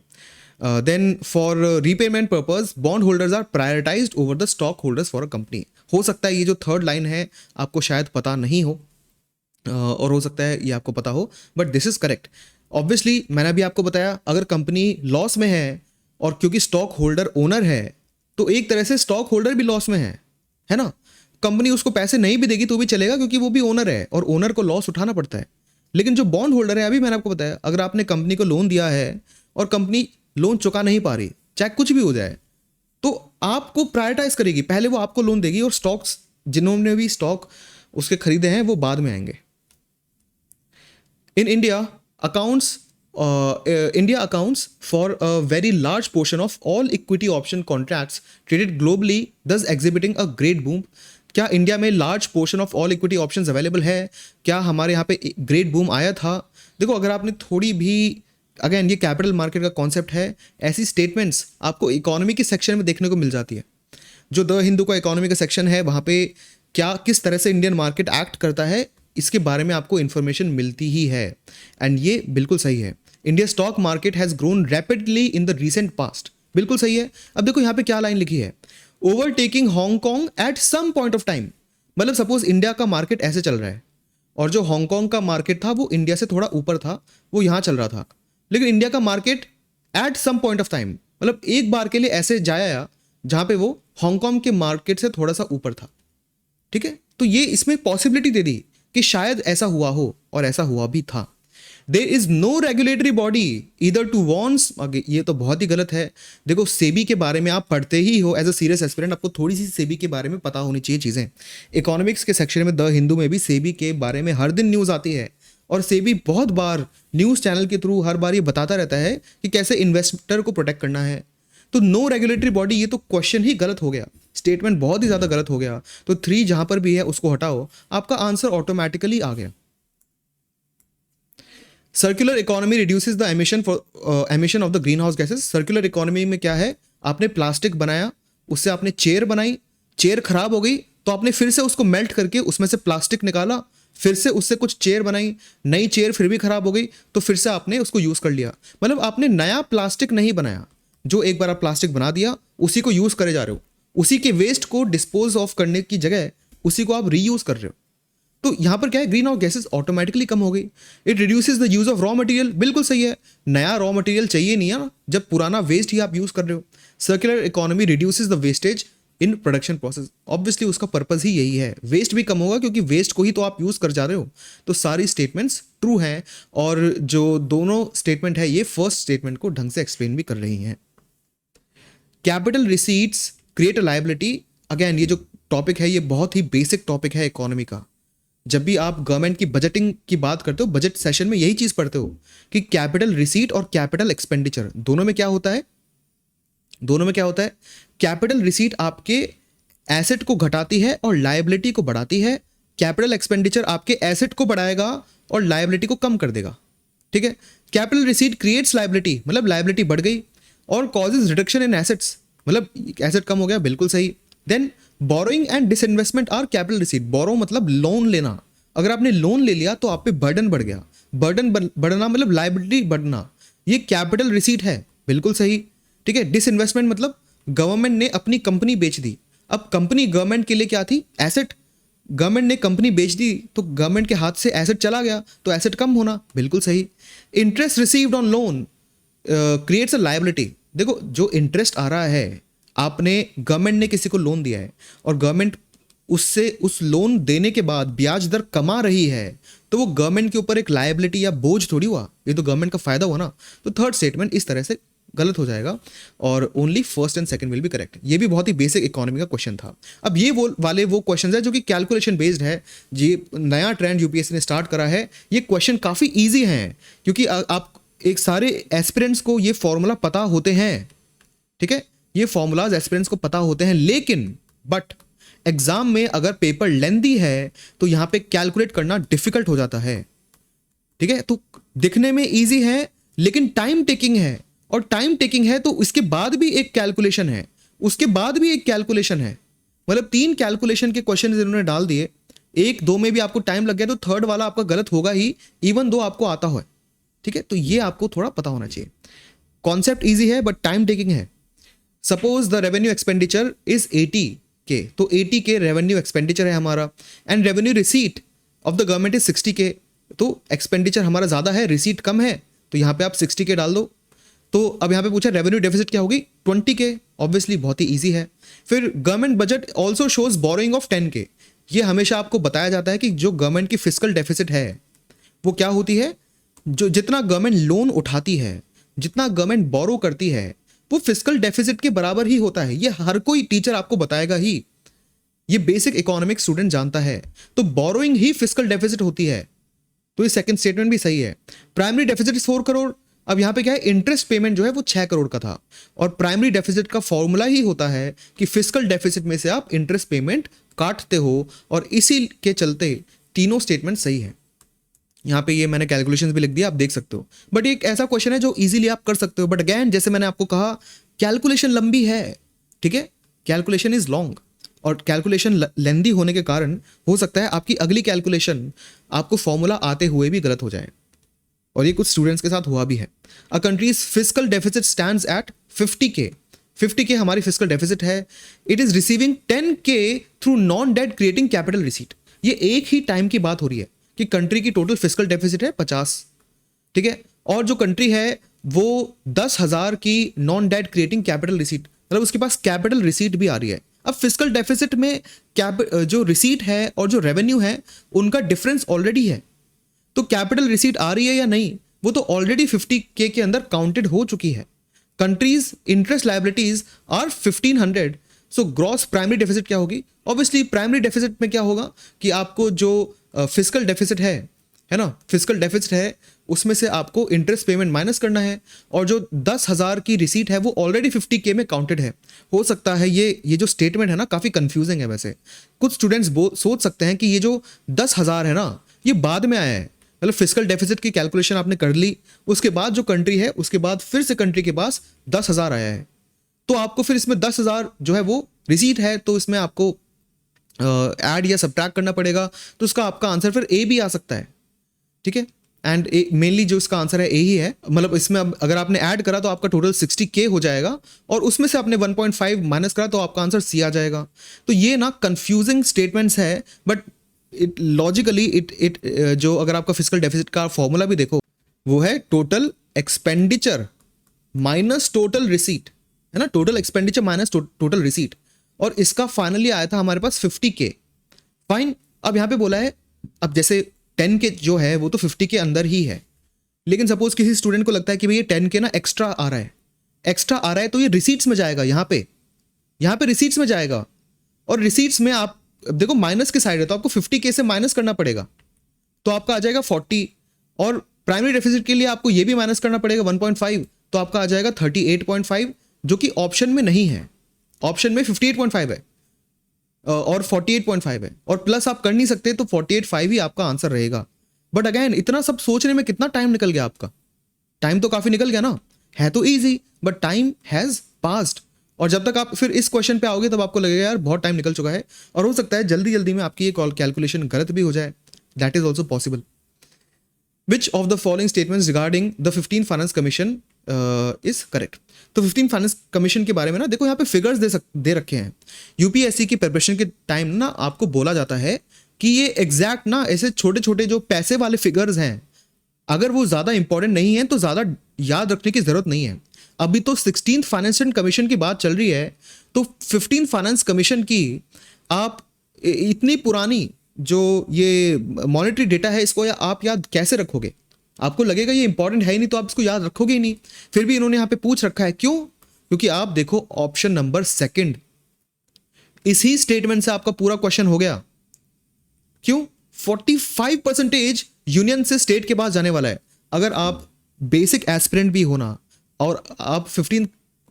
Then for repayment purpose, bond holders are prioritized over the stock holders for a company। हो सकता है ये जो थर्ड लाइन है आपको शायद पता नहीं हो और हो सकता है ये आपको पता हो, but this is correct. Obviously मैंने अभी आपको बताया अगर कंपनी लॉस में है और क्योंकि स्टॉक होल्डर ओनर है तो एक तरह से स्टॉक होल्डर भी लॉस में है ना। कंपनी उसको पैसे नहीं भी देगी तो भी चलेगा क्योंकि वो भी ओनर है और ओनर को लॉस उठाना पड़ता है। लेकिन जो बॉन्ड होल्डर है, अभी मैंने आपको बताया, अगर आपने कंपनी को लोन दिया है और कंपनी लोन चुका नहीं पा रही, चाहे कुछ भी हो जाए, तो आपको प्रायोरिटाइज करेगी, पहले वो आपको लोन देगी और स्टॉक्स जिन्होंने भी स्टॉक उसके खरीदे हैं वो बाद में आएंगे। In India accounts for a very large portion of all equity option contracts traded globally, दस एग्जिबिटिंग अ ग्रेट बूम। क्या इंडिया में large portion of all equity options available है? क्या हमारे यहाँ पे ग्रेट बूम आया था? देखो, अगर आपने थोड़ी भी, अगेन ये कैपिटल मार्केट का कॉन्सेप्ट है, ऐसी स्टेटमेंट्स आपको इकोनॉमी के सेक्शन में देखने को मिल जाती है। जो द हिंदू का इकोनॉमी का सेक्शन है वहाँ पे क्या किस तरह से इंडियन मार्केट एक्ट करता है इसके बारे में आपको इन्फॉर्मेशन मिलती ही है, एंड ये बिल्कुल सही है। India stock market has grown rapidly in the recent past, बिल्कुल सही है। अब देखो यहाँ पे क्या लाइन लिखी है, overtaking Hong Kong at some point of time. मतलब सपोज इंडिया का मार्केट ऐसे चल रहा है और जो हांगकॉन्ग का मार्केट था वो इंडिया से थोड़ा ऊपर था, वो यहाँ चल रहा था, लेकिन इंडिया का market at some point of time मतलब एक बार के लिए ऐसे जाया जहां पे वो हांगकांग के मार्केट से थोड़ा सा ऊपर था। ठीक है, तो ये इसमें पॉसिबिलिटी दे दी कि शायद ऐसा हुआ हो और ऐसा हुआ भी था। There is no regulatory body either to once, ये तो बहुत ही गलत है। देखो, सेबी के बारे में आप पढ़ते ही हो एज अ सीरियस एस्पिरेंट, आपको थोड़ी सी सेबी के बारे में पता होनी चाहिए चीज़ें। इकोनॉमिक्स के सेक्शन में द हिंदू में भी सेबी के बारे में हर दिन न्यूज़ आती है और सेबी बहुत बार न्यूज़ चैनल के थ्रू हर बार ये बताता रहता है कि कैसे इन्वेस्टर को प्रोटेक्ट करना है। तो नो रेगुलेटरी बॉडी, ये तो क्वेश्चन ही गलत हो गया, स्टेटमेंट बहुत ही ज़्यादा गलत हो गया। तो 3 जहाँ पर भी है उसको हटाओ, आपका आंसर ऑटोमेटिकली आ गया। Circular economy reduces the emission of the green house gases. Circular economy में क्या है, आपने प्लास्टिक बनाया, उससे आपने चेयर बनाई, चेयर खराब हो गई तो आपने फिर से उसको मेल्ट करके उसमें से प्लास्टिक निकाला, फिर से उससे कुछ चेयर बनाई, नई चेयर फिर भी खराब हो गई तो फिर से आपने उसको यूज़ कर लिया। मतलब आपने नया प्लास्टिक नहीं बनाया, जो एक बार आप प्लास्टिक बना दिया उसी को यूज़ करे जा रहे हो, उसी के वेस्ट को डिस्पोज ऑफ करने की जगह उसी को आप रीयूज़ कर रहे हो। तो यहाँ पर क्या है, ग्रीन हाउस गैसेस ऑटोमेटिकली कम हो गई। It reduces the use of raw material, बिल्कुल सही है, नया रॉ मटेरियल चाहिए नहीं है ना, जब पुराना वेस्ट ही आप यूज कर रहे हो। Circular economy reduces the wastage in production process, obviously उसका पर्पज ही यही है, वेस्ट भी कम होगा क्योंकि वेस्ट को ही तो आप यूज कर जा रहे हो। तो सारी स्टेटमेंट्स ट्रू हैं, और जो दोनों स्टेटमेंट है ये फर्स्ट स्टेटमेंट को ढंग से एक्सप्लेन भी कर रही हैं। Capital receipts create a liability, again ये जो टॉपिक है ये बहुत ही बेसिक टॉपिक है इकोनॉमी का। जब भी आप गवर्नमेंट की बजटिंग की बात करते हो, बजट सेशन में यही चीज पढ़ते हो कि कैपिटल रिसीट और कैपिटल एक्सपेंडिचर दोनों में क्या होता है, दोनों में क्या होता है, कैपिटल रिसीट आपके एसेट को घटाती है और लायबिलिटी को बढ़ाती है, कैपिटल एक्सपेंडिचर आपके एसेट को बढ़ाएगा और लायबिलिटी को कम कर देगा। ठीक है, कैपिटल रिसीट क्रिएट्स लायबिलिटी, मतलब लायबिलिटी बढ़ गई, और कॉजेज रिडक्शन इन एसेट्स, मतलब एसेट कम हो गया, बिल्कुल सही। Then borrowing and disinvestment are capital receipt, borrow मतलब लोन लेना, अगर आपने लोन ले लिया तो आप पे बर्डन बढ़ गया, बर्डन बढ़ना मतलब लायबिलिटी बढ़ना, ये कैपिटल रिसीट है, बिल्कुल सही। ठीक है, डिसइन्वेस्टमेंट मतलब गवर्नमेंट ने अपनी कंपनी बेच दी, अब कंपनी गवर्नमेंट के लिए क्या थी, एसेट, गवर्नमेंट ने कंपनी बेच दी तो गवर्नमेंट के हाथ से एसेट चला गया तो एसेट कम होना, बिल्कुल सही। Interest received on loan creates a liability, देखो जो इंटरेस्ट आ रहा है, आपने गवर्नमेंट ने किसी को लोन दिया है और गवर्नमेंट उससे उस लोन देने के बाद ब्याज दर कमा रही है, तो वो गवर्नमेंट के ऊपर एक लायबिलिटी या बोझ थोड़ी हुआ, ये तो गवर्नमेंट का फायदा हुआ ना। तो थर्ड स्टेटमेंट इस तरह से गलत हो जाएगा और only first and second will be correct. ये भी बहुत ही बेसिक इकोनॉमी का क्वेश्चन था। अब ये वो क्वेश्चन है जो कि कैलकुलेशन बेस्ड है, जी नया ट्रेंड यूपीएससी ने स्टार्ट करा है। ये क्वेश्चन काफ़ी ईजी हैं क्योंकि आप एक सारे एस्पिरेंट्स को ये फॉर्मूला पता होते हैं। ठीक है, ये फॉर्मूलाज एस्पिरेंट्स को पता होते हैं, लेकिन बट एग्जाम में अगर पेपर लेंदी है तो यहां पे कैलकुलेट करना डिफिकल्ट हो जाता है। ठीक है, तो दिखने में इजी है लेकिन टाइम टेकिंग है, और टाइम टेकिंग है तो इसके बाद भी एक कैलकुलेशन है, उसके बाद भी एक कैलकुलेशन है, मतलब 3 कैलकुलेशन के क्वेश्चन इन्होंने डाल दिए, 1-2 में भी आपको टाइम लग गया तो थर्ड वाला आपका गलत होगा ही, इवन दो आपको आता हो। ठीक है, तो ये आपको थोड़ा पता होना चाहिए। कॉन्सेप्ट इजी है बट टाइम टेकिंग है। Suppose the revenue expenditure is 80K, तो 80K रेवेन्यू एक्सपेंडिचर है हमारा, and revenue receipt of the government is 60K, तो एक्सपेंडिचर हमारा ज़्यादा है, रिसीट कम है, तो यहाँ पे आप 60K डाल दो। तो अब यहाँ पे पूछा रेवेन्यू डेफिसिट क्या होगी, 20K, ऑब्वियसली बहुत ही ईजी है। फिर government budget also shows borrowing of 10K, ये हमेशा आपको बताया जाता है कि जो गवर्नमेंट की फिजिकल डेफिसिट है वो क्या होती है, जो जितना गवर्नमेंट लोन उठाती है, जितना गवर्नमेंट बोरो करती है, वो फिजिकल डेफिसिट के बराबर ही होता है। ये हर कोई टीचर आपको बताएगा ही, ये बेसिक इकोनॉमिक्स स्टूडेंट जानता है। तो बोरोइंग ही फिजिकल डेफिसिट होती है, तो ये सेकंड स्टेटमेंट भी सही है। प्राइमरी डेफिसिट इज 4 करोड़, अब यहाँ पे क्या है, इंटरेस्ट पेमेंट जो है वो 6 करोड़ का था, और प्राइमरी डेफिसिट का फॉर्मूला ही होता है कि फिजिकल डेफिसिट में से आप इंटरेस्ट पेमेंट काटते हो, और इसी के चलते तीनों स्टेटमेंट सही है। यहाँ पे ये मैंने कैलकुलेशंस भी लिख दिया, आप देख सकते हो। बट एक ऐसा क्वेश्चन है जो इजीली आप कर सकते हो, बट अगेन जैसे मैंने आपको कहा कैलकुलेशन लंबी है। ठीक है, कैलकुलेशन इज लॉन्ग, और कैलकुलेशन लेंदी होने के कारण हो सकता है आपकी अगली कैलकुलेशन आपको फॉर्मूला आते हुए भी गलत हो जाए, और ये कुछ स्टूडेंट्स के साथ हुआ भी है। A country's fiscal deficit stands at 50K, 50K हमारी फिजिकल डेफिसिट है। It is receiving 10K through non debt creating capital receipt, ये एक ही टाइम की बात हो रही है कि कंट्री की टोटल फिजिकल डेफिसिट है 50। ठीक है, और जो कंट्री है वो 10,000 की non debt creating capital receipt, मतलब उसके पास कैपिटल रिसीट भी आ रही है। अब फिजिकल डेफिसिट में जो रिसीट है और जो रेवेन्यू है उनका डिफरेंस ऑलरेडी है, तो कैपिटल रिसीट आ रही है या नहीं वो तो ऑलरेडी 50K के अंदर काउंटेड हो चुकी है। Countries interest liabilities are 1500, so gross primary deficit क्या होगी, ऑब्वियसली प्राइमरी डेफिसिट में क्या होगा कि आपको जो फिजिकल डेफिसिट है ना, फिजिकल डेफिसिट है उसमें से आपको इंटरेस्ट पेमेंट माइनस करना है, और जो 10,000 की रिसीट है वो ऑलरेडी 50K में काउंटेड है। हो सकता है ये जो स्टेटमेंट है ना काफ़ी कंफ्यूजिंग है। वैसे कुछ स्टूडेंट्स सोच सकते हैं कि ये जो 10,000 है ना ये बाद में आया है, मतलब फिजिकल डेफिसिट की कैलकुलेशन आपने कर ली, उसके बाद जो कंट्री है उसके बाद फिर से कंट्री के पास 10,000 आया है, तो आपको फिर इसमें 10,000 जो है वो रिसीट है, तो इसमें आपको ऐड या सब्ट्रैक्ट करना पड़ेगा, तो इसका आपका आंसर फिर ए भी आ सकता है, ठीक है। एंड मेनली जो इसका आंसर है ए ही है, मतलब इसमें अब अगर आपने ऐड करा तो आपका टोटल 60K हो जाएगा, और उसमें से आपने 1.5 माइनस करा तो आपका आंसर सी आ जाएगा। तो ये ना कंफ्यूजिंग स्टेटमेंट्स है, बट इट लॉजिकली इट जो अगर आपका फिजिकल डेफिसिट का फॉर्मूला भी देखो, वो है total expenditure minus total receipt, है ना, total expenditure minus total receipt, और इसका फाइनली आया था हमारे पास 50K। फाइन, अब यहाँ पे बोला है, अब जैसे 10K जो है वो तो 50 के अंदर ही है, लेकिन सपोज किसी स्टूडेंट को लगता है कि भाई ये 10K ना एक्स्ट्रा आ रहा है, एक्स्ट्रा आ रहा है, तो ये रिसीट्स में जाएगा, यहाँ पे रिसीट्स में जाएगा, और रिसीट्स में आप देखो माइनस के साइड है, तो आपको 50K से माइनस करना पड़ेगा, तो आपका आ जाएगा 40, और प्राइमरी डेफिसिट के लिए आपको ये भी माइनस करना पड़ेगा 1.5, तो आपका आ जाएगा 38.5, जो कि ऑप्शन में नहीं है, ऑप्शन में 58.5 है और 48.5 है, और प्लस आप कर नहीं सकते, तो 48.5 ही आपका आंसर रहेगा। बट अगेन इतना सब सोचने में कितना टाइम निकल गया आपका, टाइम तो काफी निकल गया ना, है तो easy but time has passed, और जब तक आप फिर इस क्वेश्चन पे आओगे तब आपको लगेगा यार बहुत टाइम निकल चुका है, और हो सकता है जल्दी जल्दी में आपकी ये कैलकुलेशन गलत भी हो जाए, that is also possible. Which of the following statements regarding the 15 finance commission is correct. तो 15 फाइनेंस कमीशन के बारे में ना देखो यहाँ पे फिगर्स दे रखे हैं। यूपीएससी की प्रिपरेशन के टाइम ना आपको बोला जाता है कि ये एग्जैक्ट ना ऐसे छोटे छोटे जो पैसे वाले फिगर्स हैं, अगर वो ज़्यादा इंपॉर्टेंट नहीं है तो ज़्यादा याद रखने की ज़रूरत नहीं है। अभी तो 16th फाइनेंस कमीशन की बात चल रही है, तो 15 फाइनेंस कमीशन की आप इतनी पुरानी जो ये मॉनेटरी डेटा है इसको आप याद कैसे रखोगे? आपको लगेगा ये इंपॉर्टेंट है ही नहीं, तो आप इसको याद रखोगे ही नहीं। फिर भी इन्होंने यहाँ पे पूछ रखा है, क्यों? क्योंकि आप देखो ऑप्शन नंबर सेकंड, इसी स्टेटमेंट से आपका पूरा क्वेश्चन हो गया। क्यों? 45% यूनियन से स्टेट के पास जाने वाला है। अगर आप बेसिक एस्पिरेंट भी होना और आप 15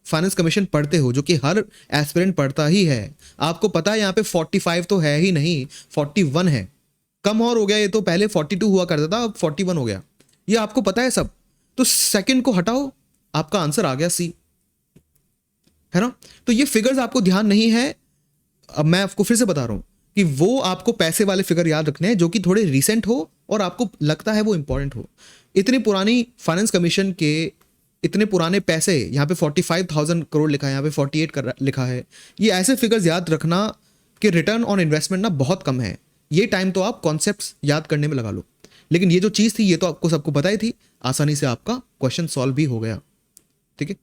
फाइनेंस कमीशन पढ़ते हो, जो कि हर एस्पिरेंट पढ़ता ही है, आपको पता है यहाँ पे 45 तो है ही नहीं, 41 है। कम और हो गया, ये तो पहले 42 हुआ करता था, अब 41 हो गया, ये आपको पता है सब। तो सेकंड को हटाओ, आपका आंसर आ गया सी, है ना। तो ये फिगर्स आपको ध्यान नहीं है, अब मैं आपको फिर से बता रहा हूं कि वो आपको पैसे वाले फिगर याद रखने हैं जो कि थोड़े रिसेंट हो और आपको लगता है वो इंपॉर्टेंट हो। इतनी पुरानी फाइनेंस कमीशन के इतने पुराने पैसे, यहाँ पे 45,000 करोड़ लिखा है, यहाँ पे 48 लिखा है, ये ऐसे फिगर्स याद रखना कि रिटर्न ऑन इन्वेस्टमेंट ना बहुत कम है। ये टाइम तो आप कॉन्सेप्ट्स याद करने में लगा लो, लेकिन ये जो चीज़ थी ये तो आपको सबको पता ही थी, आसानी से आपका क्वेश्चन सॉल्व भी हो गया। ठीक है।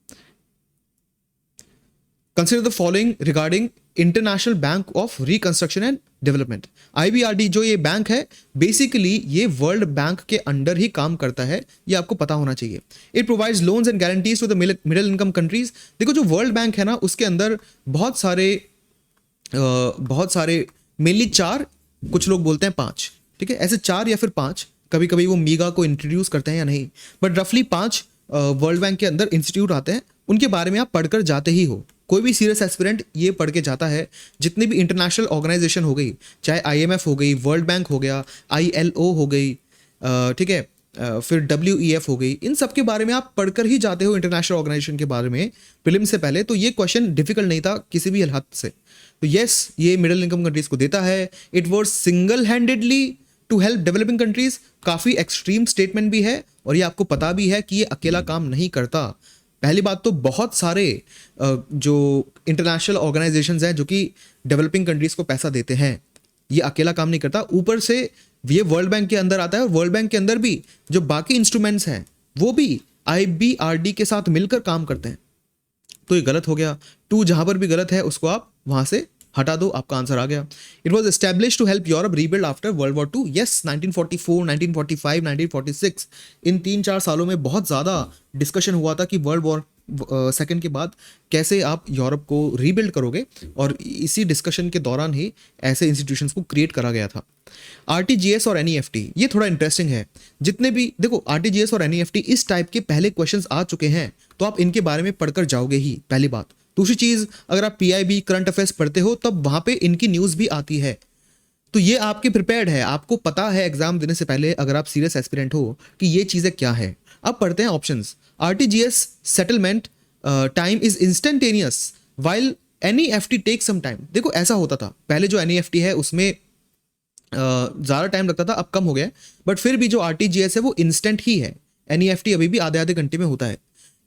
Consider the following regarding International Bank of Reconstruction and Development. IBRD जो ये बैंक है, बेसिकली ये वर्ल्ड बैंक के अंडर ही काम करता है, ये आपको पता होना चाहिए। It provides loans and guarantees to the middle income countries. देखो जो वर्ल्ड बैंक है ना, उसके अंदर बहुत सारे मेनली 4, कुछ लोग बोलते हैं 5, ठीक है, ऐसे 4 या फिर 5, कभी कभी वो मीगा को इंट्रोड्यूस करते हैं या नहीं, बट रफली 5 वर्ल्ड बैंक के अंदर इंस्टीट्यूट आते हैं, उनके बारे में आप पढ़कर जाते ही हो। कोई भी सीरियस एस्पिरेंट ये पढ़ के जाता है, जितनी भी इंटरनेशनल ऑर्गेनाइजेशन हो गई, चाहे IMF हो गई, वर्ल्ड बैंक हो गया, ILO हो गई, ठीक है, फिर WEF हो गई, इन सब के बारे में आप पढ़कर ही जाते हो इंटरनेशनल ऑर्गेनाइजेशन के बारे में प्रीलिम्स से पहले। तो ये क्वेश्चन डिफिकल्ट नहीं था किसी भी हद से। तो यस, ये मिडिल इनकम कंट्रीज को देता है। It work single handedly to help developing countries. काफ़ी एक्सट्रीम स्टेटमेंट भी है, और ये आपको पता भी है कि ये अकेला काम नहीं करता। पहली बात तो बहुत सारे जो इंटरनेशनल ऑर्गेनाइजेशंस हैं जो कि डेवलपिंग कंट्रीज को पैसा देते हैं, ये अकेला काम नहीं करता, ऊपर से ये वर्ल्ड बैंक के अंदर आता है, और वर्ल्ड बैंक के अंदर भी जो बाकी इंस्ट्रूमेंट्स हैं वो भी IBRD के साथ मिलकर काम करते हैं। तो ये गलत हो गया। 2 जहां पर भी गलत है उसको आप वहां से हटा दो, आपका आंसर आ गया। It was establish to help Europe rebuild after World War 2। Yes, 1944, 1945, 1946, इन 3-4 सालों में बहुत ज़्यादा डिस्कशन हुआ था कि वर्ल्ड वॉर सेकेंड के बाद कैसे आप यूरोप को रीबिल्ड करोगे, और इसी डिस्कशन के दौरान ही ऐसे इंस्टीट्यूशंस को क्रिएट करा गया था। RTGS और NEFT, ये थोड़ा इंटरेस्टिंग है। जितने भी देखो RTGS और NEFT इस टाइप के पहले क्वेश्चंस आ चुके हैं, तो आप इनके बारे में पढ़कर जाओगे ही, पहली बात। दूसरी चीज़, अगर आप PIB करंट अफेयर्स पढ़ते हो तब वहाँ पे इनकी न्यूज़ भी आती है। तो ये आपके प्रिपेयर्ड है, आपको पता है एग्जाम देने से पहले अगर आप सीरियस एस्पिरेंट हो कि ये चीज़ें क्या है। अब पढ़ते हैं options. RTGS settlement time is instantaneous while NEFT take some time. देखो ऐसा होता था पहले, जो एनईएफटी है उसमें ज़्यादा टाइम लगता था, अब कम हो गया है, बट फिर भी जो आरटीजीएस है वो इंस्टेंट ही है। एनईएफटी अभी भी आधे आधे घंटे में होता है।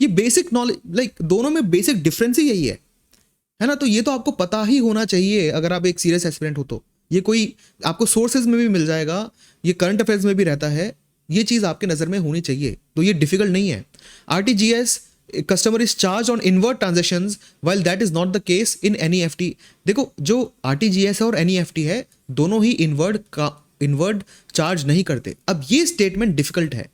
ये बेसिक नॉलेज, लाइक दोनों में बेसिक डिफरेंस ही यही है ना। तो ये तो आपको पता ही होना चाहिए अगर आप एक सीरियस एस्पिरेंट हो तो। ये कोई आपको सोर्सेज में भी मिल जाएगा, ये करंट अफेयर्स में भी रहता है, ये चीज़ आपके नज़र में होनी चाहिए, तो ये डिफिकल्ट नहीं है। RTGS customer is charge on inward transactions while that is not the case in NEFT. देखो जो आरटीजीएस है और एनईएफटी है दोनों ही इनवर्ड चार्ज नहीं करते। अब ये स्टेटमेंट डिफिकल्ट है,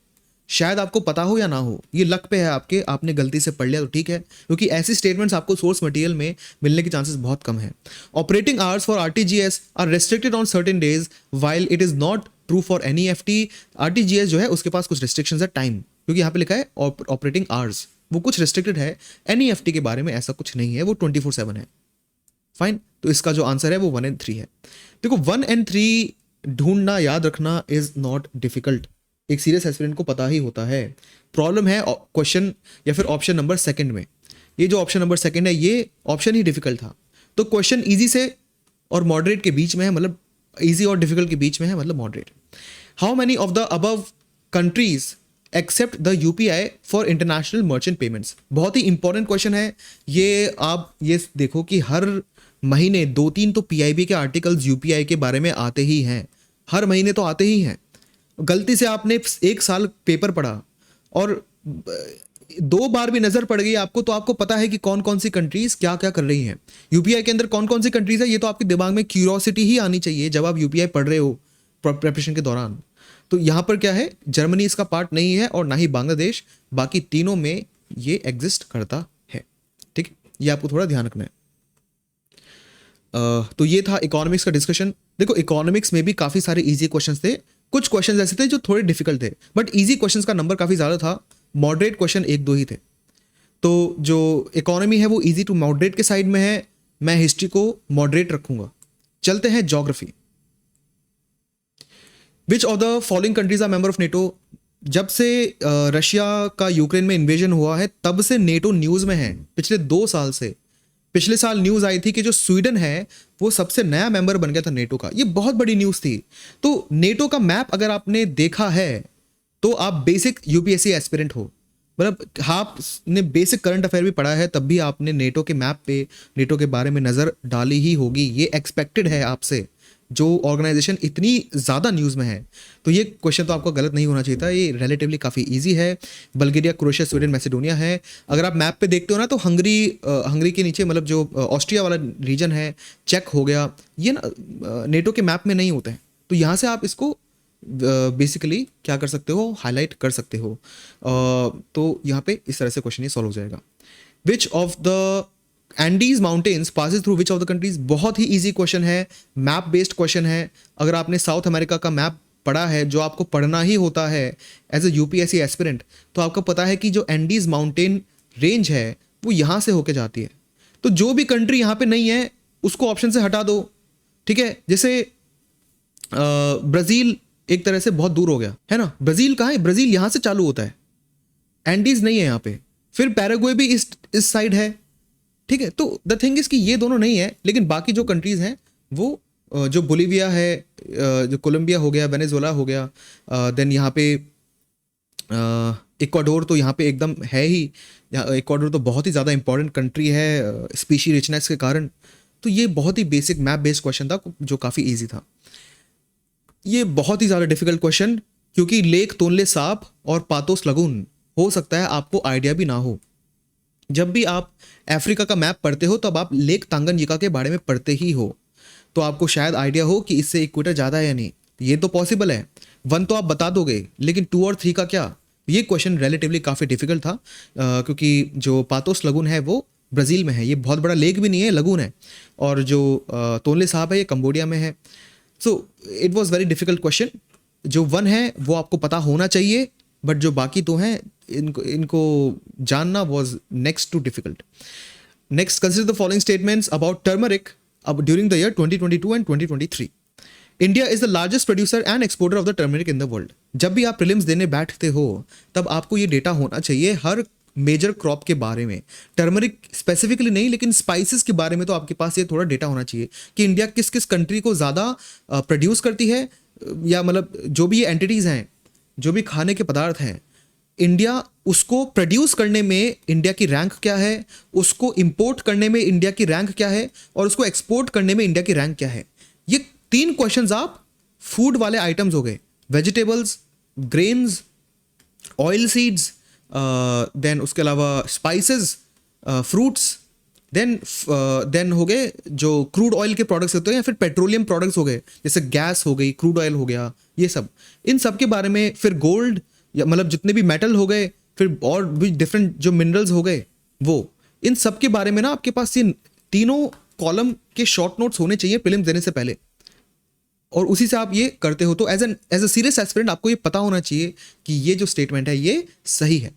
शायद आपको पता हो या ना हो, ये लक पे है आपके, आपने गलती से पढ़ लिया तो ठीक है, क्योंकि ऐसी स्टेटमेंट्स आपको सोर्स मटेरियल में मिलने के चांसेस बहुत कम है। Operating hours for RTGS are restricted on certain days while it is not true for NEFT. RTGS जो है उसके पास कुछ रिस्ट्रिक्शंस है टाइम, क्योंकि यहाँ पे लिखा है ऑपरेटिंग आवर्स, वो कुछ रिस्ट्रिक्टेड है। एनईएफटी के बारे में ऐसा कुछ नहीं है, वो 24/7 है। फाइन, तो इसका जो आंसर है वो 1 and 3 है। देखो 1 and 3 ढूंढना, याद रखना इज नॉट डिफिकल्ट, एक सीरियस एस्पिरेंट को पता ही होता है। प्रॉब्लम है क्वेश्चन या फिर ऑप्शन नंबर सेकंड में। ये जो ऑप्शन नंबर सेकंड है ये ऑप्शन ही डिफिकल्ट था। तो क्वेश्चन इजी से और मॉडरेट के बीच में है, मतलब इजी और डिफिकल्ट के बीच में है, मतलब moderate. How many of the above countries accept the UPI for international merchant payments. बहुत ही इंपॉर्टेंट क्वेश्चन है ये। आप ये देखो कि हर महीने 2-3 तो पीआईबी के आर्टिकल्स यूपीआई के बारे में आते ही हैं, हर महीने तो आते ही हैं। गलती से आपने 1 साल पेपर पढ़ा और 2 बार भी नजर पड़ गई आपको, तो आपको पता है कि कौन कौन सी कंट्रीज क्या क्या कर रही हैं। यूपीआई के अंदर कौन कौन सी कंट्रीज है, ये तो आपके दिमाग में क्यूरियोसिटी ही आनी चाहिए जब आप यूपीआई पढ़ रहे हो प्रिपरेशन के दौरान। तो यहाँ पर क्या है, जर्मनी इसका पार्ट नहीं है और ना ही बांग्लादेश, बाकी तीनों में ये एग्जिस्ट करता है। ठीक, ये आपको थोड़ा ध्यान रखना है। तो ये था इकोनॉमिक्स का डिस्कशन। देखो इकोनॉमिक्स में भी काफ़ी सारे इजी क्वेश्चंस थे, कुछ क्वेश्चंस ऐसे थे जो थोड़े डिफिकल्ट थे, बट इजी क्वेश्चंस का नंबर काफ़ी ज़्यादा था। मॉडरेट क्वेश्चन 1-2 ही थे। तो जो इकोनॉमी है वो इजी टू मॉडरेट के साइड में है, मैं हिस्ट्री को मॉडरेट रखूंगा। चलते हैं geography. Which of the following countries are member of NATO. जब से रशिया का यूक्रेन में इन्वेजन हुआ है तब से नेटो न्यूज़ में है, पिछले 2 साल से। पिछले साल न्यूज़ आई थी कि जो स्वीडन है वो सबसे नया मेंबर बन गया था नेटो का, ये बहुत बड़ी न्यूज़ थी। तो नेटो का मैप अगर आपने देखा है तो आप बेसिक यूपीएससी एस्पिरेंट हो, मतलब आपने बेसिक करंट अफेयर भी पढ़ा है तब भी आपने नेटो के मैप पे, नेटो के बारे में नज़र डाली ही होगी। ये एक्सपेक्टेड है आपसे, जो ऑर्गेनाइजेशन इतनी ज़्यादा न्यूज़ में है। तो ये क्वेश्चन तो आपको गलत नहीं होना चाहिए था, ये रिलेटिवली काफ़ी इजी है। बल्गेरिया, क्रोएशिया, स्वीडन, मैसेडोनिया है। अगर आप मैप पे देखते हो ना तो हंगरी के नीचे, मतलब जो ऑस्ट्रिया वाला रीजन है, चेक हो गया, ये ना नेटो के मैप में नहीं होते हैं। तो यहाँ से आप इसको बेसिकली क्या कर सकते हो, हाईलाइट कर सकते हो। तो यहाँ पे इस तरह से क्वेश्चन ये सॉल्व हो जाएगा। विच of the Andes mountains passes through which of the countries. बहुत ही इजी क्वेश्चन है, मैप बेस्ड क्वेश्चन है। अगर आपने साउथ अमेरिका का मैप पढ़ा है, जो आपको पढ़ना ही होता है एज ए यूपीएससी एस्पिरेंट, तो आपको पता है कि जो एंडीज माउंटेन रेंज है वो यहाँ से होके जाती है। तो जो भी कंट्री यहाँ पे नहीं है उसको ऑप्शन से हटा दो, ठीक है। जैसे ब्राज़ील एक तरह से बहुत दूर हो गया है ना। ब्राज़ील कहाँ है, ब्राज़ील यहाँ से चालू होता है, एंडीज नहीं है यहाँ पे। फिर पैराग्वे भी इस साइड है, ठीक है। तो द थिंग इज कि ये दोनों नहीं है, लेकिन बाकी जो कंट्रीज हैं वो जो बोलीविया है, जो कोलंबिया हो गया, वेनेजुएला हो गया, देन यहाँ पे इक्वाडोर तो यहाँ पे एकदम है ही। इक्वाडोर तो बहुत ही ज़्यादा इंपॉर्टेंट कंट्री है स्पीशी रिचनेस के कारण। तो ये बहुत ही बेसिक मैप बेस्ड क्वेश्चन था जो काफ़ी ईजी था। ये बहुत ही ज़्यादा डिफिकल्ट क्वेश्चन, क्योंकि लेक तोनले साप और पातोस लगून हो सकता है आपको आइडिया भी ना हो। जब भी आप अफ्रीका का मैप पढ़ते हो तब आप लेक तांगनजिका के बारे में पढ़ते ही हो, तो आपको शायद आइडिया हो कि इससे इक्वेटर ज़्यादा है या नहीं। ये तो पॉसिबल है, 1 तो आप बता दोगे, लेकिन 2 और 3 का क्या। ये क्वेश्चन रिलेटिवली काफ़ी डिफिकल्ट था, क्योंकि जो पातोस लगून है वो ब्राज़ील में है, ये बहुत बड़ा लेक भी नहीं है, लगून है। और जो तोनले साहब है ये कंबोडिया में है। So it was very difficult question. जो 1 है वो आपको पता होना चाहिए, बट जो बाकी 2 हैं इनको जानना was next to difficult. Next, consider the following statements about turmeric अब during the year 2022 and 2023। India is the largest producer and exporter of the turmeric in the world. जब भी आप प्रीलिम्स देने बैठते हो तब आपको ये डेटा होना चाहिए हर मेजर क्रॉप के बारे में, टर्मरिक स्पेसिफिकली नहीं लेकिन स्पाइसेस के बारे में तो आपके पास ये थोड़ा डेटा होना चाहिए कि इंडिया किस किस कंट्री को ज़्यादा प्रोड्यूस करती है, या मतलब जो भी ये एंटिटीज़ हैं, जो भी खाने के पदार्थ हैं, इंडिया उसको प्रोड्यूस करने में इंडिया की रैंक क्या है, उसको इंपोर्ट करने में इंडिया की रैंक क्या है, और उसको एक्सपोर्ट करने में इंडिया की रैंक क्या है। ये 3 क्वेश्चंस आप फूड वाले आइटम्स हो गए, vegetables, grains, oil seeds, then उसके अलावा स्पाइसेस, फ्रूट्स, देन हो गए जो क्रूड ऑयल के प्रोडक्ट्स होते हैं या फिर पेट्रोलियम प्रोडक्ट्स हो गए, जैसे गैस हो गई, क्रूड ऑयल हो गया, ये सब, इन सब के बारे में, फिर गोल्ड या मतलब जितने भी मेटल हो गए, फिर और भी डिफरेंट जो मिनरल्स हो गए, वो इन सब के बारे में ना आपके पास ये तीनों कॉलम के शॉर्ट नोट्स होने चाहिए प्रीलिम्स देने से पहले, और उसी से आप ये करते हो। तो एज अ सीरियस एस्पिरेंट आपको ये पता होना चाहिए कि ये जो स्टेटमेंट है ये सही है।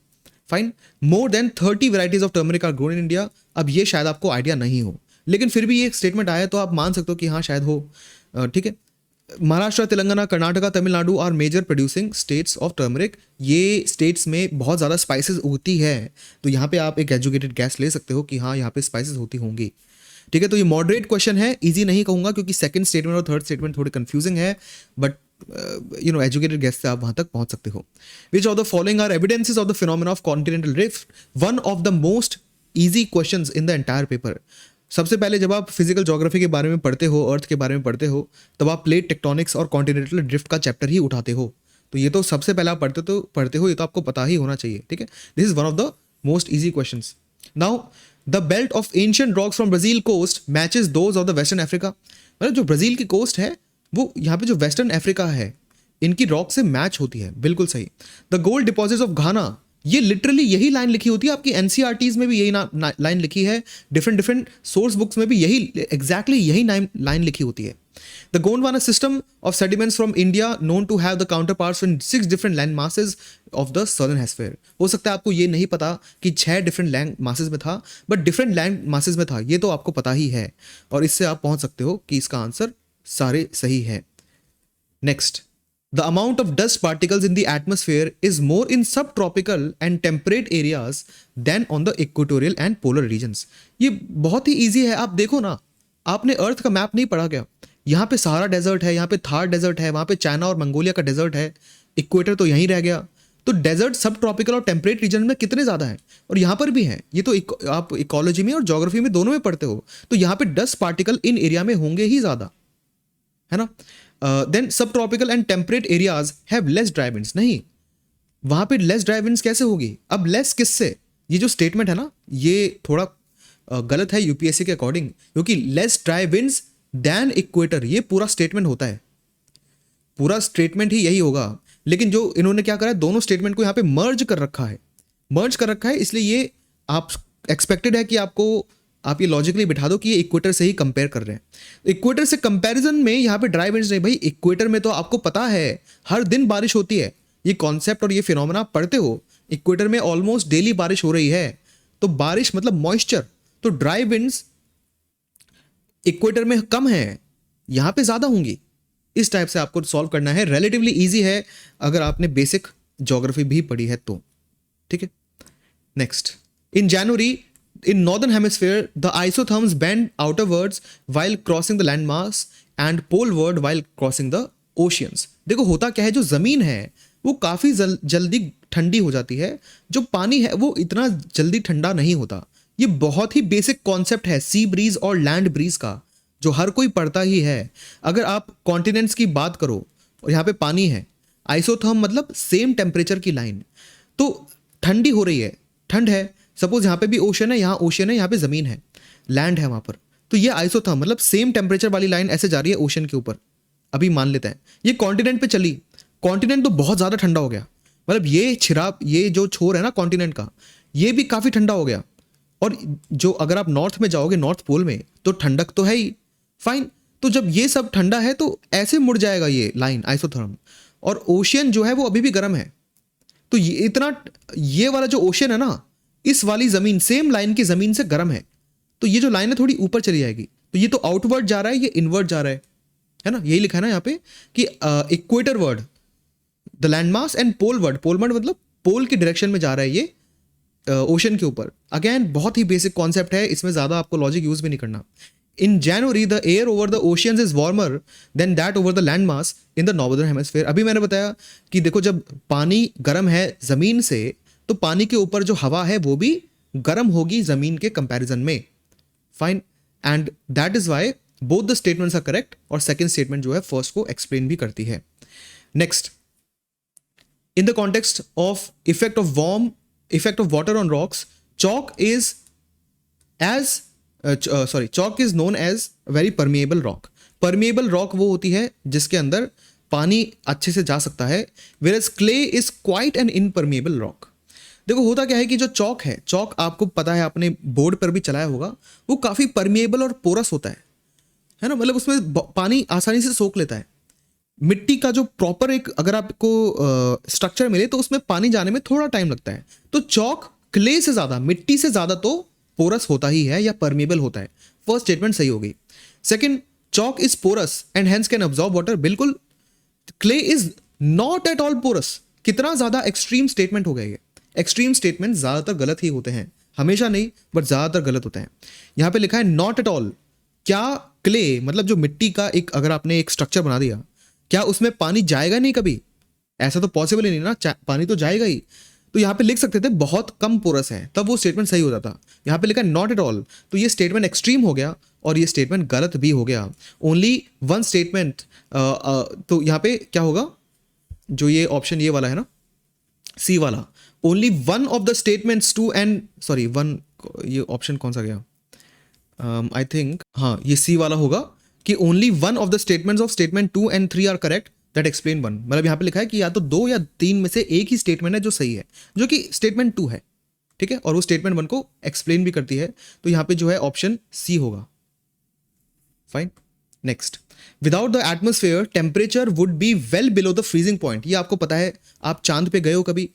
Fine. More than 30 varieties of turmeric are grown in India. अब ये शायद आपको आइडिया नहीं हो, लेकिन फिर भी ये स्टेटमेंट आया तो आप मान सकते हो कि हाँ शायद हो। ठीक है। Maharashtra, Telangana, Karnataka, Tamil Nadu are major producing states of turmeric. ये स्टेट्स में बहुत ज़्यादा स्पाइसेस उगती है, तो यहाँ पे आप एक एजुकेटेड गैस ले सकते हो कि हाँ यहाँ पे स्पाइसेस होती होंगी। ठीक है। तो ये मॉडरेट क्वेश्चन है, इजी नहीं कहूँगा क्योंकि सेकंड स्टेटमेंट और थर्ड स्टेटमेंट थोड़े कंफ्यूजिंग है, बट एजुकेटेड गेस से आप वहाँ तक पहुँच सकते हो। Which of the following are evidences of the phenomena of continental drift? One of the most easy questions in the entire paper. सबसे पहले जब आप फिजिकल ज्योग्राफी के बारे में पढ़ते हो, अर्थ के बारे में पढ़ते हो, तब आप प्लेट टेक्टोनिक्स और कॉन्टिनेंटल ड्रिफ्ट का चैप्टर ही उठाते हो। तो ये तो सबसे पहले आप पढ़ते हो, ये तो आपको पता ही होना चाहिए। ठीक है। This is one of the most easy questions. Now the belt of ancient rocks from Brazil coast matches those of the western Africa. मतलब जो ब्राजील की कोस्ट है वो यहाँ पे जो वेस्टर्न अफ्रीका है इनकी रॉक से मैच होती है। बिल्कुल सही। द गोल्ड डिपॉजिट्स ऑफ घाना, ये लिटरली यही लाइन लिखी होती है आपकी एनसीईआरटीज में भी, यही लाइन लिखी है, डिफरेंट सोर्स बुक्स में भी यही एग्जैक्टली यही लाइन लिखी होती है। The Gondwana system of sediments from India known to have the counter parts in 6 different land masses of the southern hemisphere. हो सकता है आपको ये नहीं पता कि 6 डिफरेंट लैंड मासेज में था, बट डिफरेंट लैंड मासेज में था, ये तो आपको पता ही है, और इससे आप पहुंच सकते हो कि इसका आंसर सारे सही है। Next, the amount of dust particles in the atmosphere is more in subtropical and temperate areas than on the equatorial and polar regions। ये बहुत ही easy है। आप देखो ना, आपने अर्थ का मैप नहीं पढ़ा क्या? यहाँ पे सहारा डेजर्ट है, यहाँ पे थार डेजर्ट है, वहाँ पे चाइना और मंगोलिया का डेजर्ट है, इक्वेटर तो यहीं रह गया। तो डेजर्ट सब ट्रॉपिकल और टेम्परेट रीजन में कितने ज़्यादा हैं, और यहाँ पर भी हैं। ये तो आप इकोलॉजी में और ज्योग्राफी में दोनों में पढ़ते हो, तो यहाँ पे डस्ट पार्टिकल इन एरिया में होंगे ही ज़्यादा, है ना। देन सब tropical and temperate areas have less dry winds. नहीं, वहाँ पे लेस ड्राई विंड्स कैसे होगी? अब लेस किससे? ये जो स्टेटमेंट है ना, ये थोड़ा गलत है यूपीएससी के अकॉर्डिंग, क्योंकि less dry winds than equator, ये पूरा स्टेटमेंट होता है, पूरा स्टेटमेंट ही यही होगा। लेकिन जो इन्होंने क्या करा है, दोनों स्टेटमेंट को यहाँ पे मर्ज कर रखा है, इसलिए ये आप एक्सपेक्टेड है कि आप ये लॉजिकली बिठा दो कि ये इक्वेटर से ही कंपेयर कर रहे हैं। इक्वेटर से कंपैरिजन में यहाँ पे ड्राई विंड्स नहीं भाई, इक्वेटर में तो आपको पता है हर दिन बारिश होती है, ये कॉन्सेप्ट और ये फिनोमेना आप पढ़ते हो। इक्वेटर में ऑलमोस्ट डेली बारिश हो रही है, तो बारिश मतलब मॉइस्चर, तो ड्राई विंड्स इक्वेटर में कम है, यहाँ पे ज़्यादा होंगी। इस टाइप से आपको सॉल्व करना है, रिलेटिवली ईजी है अगर आपने बेसिक ज्योग्राफी भी पढ़ी है तो। ठीक है। Next, in January in northern hemisphere the isotherms bend outwards while crossing the landmass and poleward while crossing the oceans। देखो होता क्या है, जो ज़मीन है वो काफ़ी जल्दी ठंडी हो जाती है, जो पानी है वो इतना जल्दी ठंडा नहीं होता। ये बहुत ही बेसिक कॉन्सेप्ट है सी ब्रीज और लैंड ब्रीज का, जो हर कोई पढ़ता ही है। अगर आप कॉन्टिनेंट्स की बात करो और यहाँ पे पानी है, आइसोथर्म मतलब सेम टेम्परेचर की लाइन, तो ठंडी हो रही है, ठंड है। सपोज यहाँ पे भी ओशन है, यहाँ ओशन है, यहाँ पे ज़मीन है, लैंड है वहाँ पर, तो ये आइसोथर्म मतलब सेम टेम्परेचर वाली लाइन ऐसे जा रही है ओशन के ऊपर। अभी मान लेते हैं ये कॉन्टिनेंट पे चली, कॉन्टिनेंट तो बहुत ज़्यादा ठंडा हो गया, मतलब ये जो छोर है ना कॉन्टिनेंट का, ये भी काफ़ी ठंडा हो गया। और जो अगर आप नॉर्थ में जाओगे, नॉर्थ पोल में, तो ठंडक तो है ही, फाइन। तो जब ये सब ठंडा है तो ऐसे मुड़ जाएगा ये लाइन आइसोथर्म, और ओशियन जो है वो अभी भी गर्म है। तो ये वाला जो ओशन है ना, इस वाली ज़मीन सेम लाइन की ज़मीन से गर्म है, तो ये जो लाइन है थोड़ी ऊपर चली जाएगी, तो ये तो आउटवर्ड जा रहा है, ये इनवर्ड जा रहा है है ना, यही लिखा है ना यहाँ पे कि equator ward the land mass and pole ward, pole ward मतलब पोल की डायरेक्शन में जा रहा है ये ओशन के ऊपर। अगेन बहुत ही बेसिक कॉन्सेप्ट है, इसमें ज़्यादा आपको लॉजिक यूज भी नहीं करना। In January the air over the oceans is warmer than that over the land mass in the northern hemisphere. अभी मैंने बताया कि देखो जब पानी गर्म है ज़मीन से तो पानी के ऊपर जो हवा है वो भी गर्म होगी ज़मीन के कंपैरिजन में। Fine, and that is why both the statements are correct, और सेकेंड स्टेटमेंट जो है फर्स्ट को एक्सप्लेन भी करती है। Next, in the context of effect of water on rocks, chalk is chalk is known as very permeable rock. permeable rock वो होती है जिसके अंदर पानी अच्छे से जा सकता है, whereas clay is quite an impermeable rock. देखो होता क्या है कि जो चौक है, चौक आपको पता है, आपने बोर्ड पर भी चलाया होगा, वो काफ़ी परमिएबल और पोरस होता है ना, मतलब उसमें पानी आसानी से सोख लेता है। मिट्टी का जो प्रॉपर एक अगर आपको स्ट्रक्चर मिले तो उसमें पानी जाने में थोड़ा टाइम लगता है। तो चौक क्ले से ज़्यादा, मिट्टी से ज़्यादा तो पोरस होता ही है या परमेबल होता है। फर्स्ट स्टेटमेंट सही होगी। Second, chalk is porous and hence can absorb water, बिल्कुल clay is not at all porous. कितना ज़्यादा एक्सट्रीम स्टेटमेंट हो गया ये। एक्सट्रीम स्टेटमेंट ज़्यादातर गलत ही होते हैं, हमेशा नहीं बट ज़्यादातर गलत होते हैं। यहाँ पे लिखा है नॉट एट ऑल। क्या क्ले मतलब जो मिट्टी का एक अगर आपने एक स्ट्रक्चर बना दिया, क्या उसमें पानी जाएगा नहीं कभी? ऐसा तो पॉसिबल ही नहीं ना, पानी तो जाएगा ही। तो यहाँ पे लिख सकते थे बहुत कम पोरस है, तब वो स्टेटमेंट सही हो जाता। यहाँ पे लिखा नॉट एट ऑल, तो ये स्टेटमेंट एक्सट्रीम हो गया और ये स्टेटमेंट गलत भी हो गया। ओनली वन स्टेटमेंट, तो यहाँ पे क्या होगा, जो ये ऑप्शन ये वाला है ना, सी वाला, only one of the statements two and sorry one, ये ऑप्शन कौन सा गया, आई थिंक हाँ ये सी वाला होगा कि only one of the statements of statement 2 and 3 are correct that explain 1। मतलब यहाँ पे लिखा है कि या तो 2 या 3 में से एक ही स्टेटमेंट है जो सही है, जो कि स्टेटमेंट 2 है, ठीक है, और वो स्टेटमेंट 1 को एक्सप्लेन भी करती है। तो यहाँ पे जो है ऑप्शन सी होगा। Fine, next, without the atmosphere temperature would be well below the freezing point. ये आपको पता है, आप चांद पे गए हो कभी,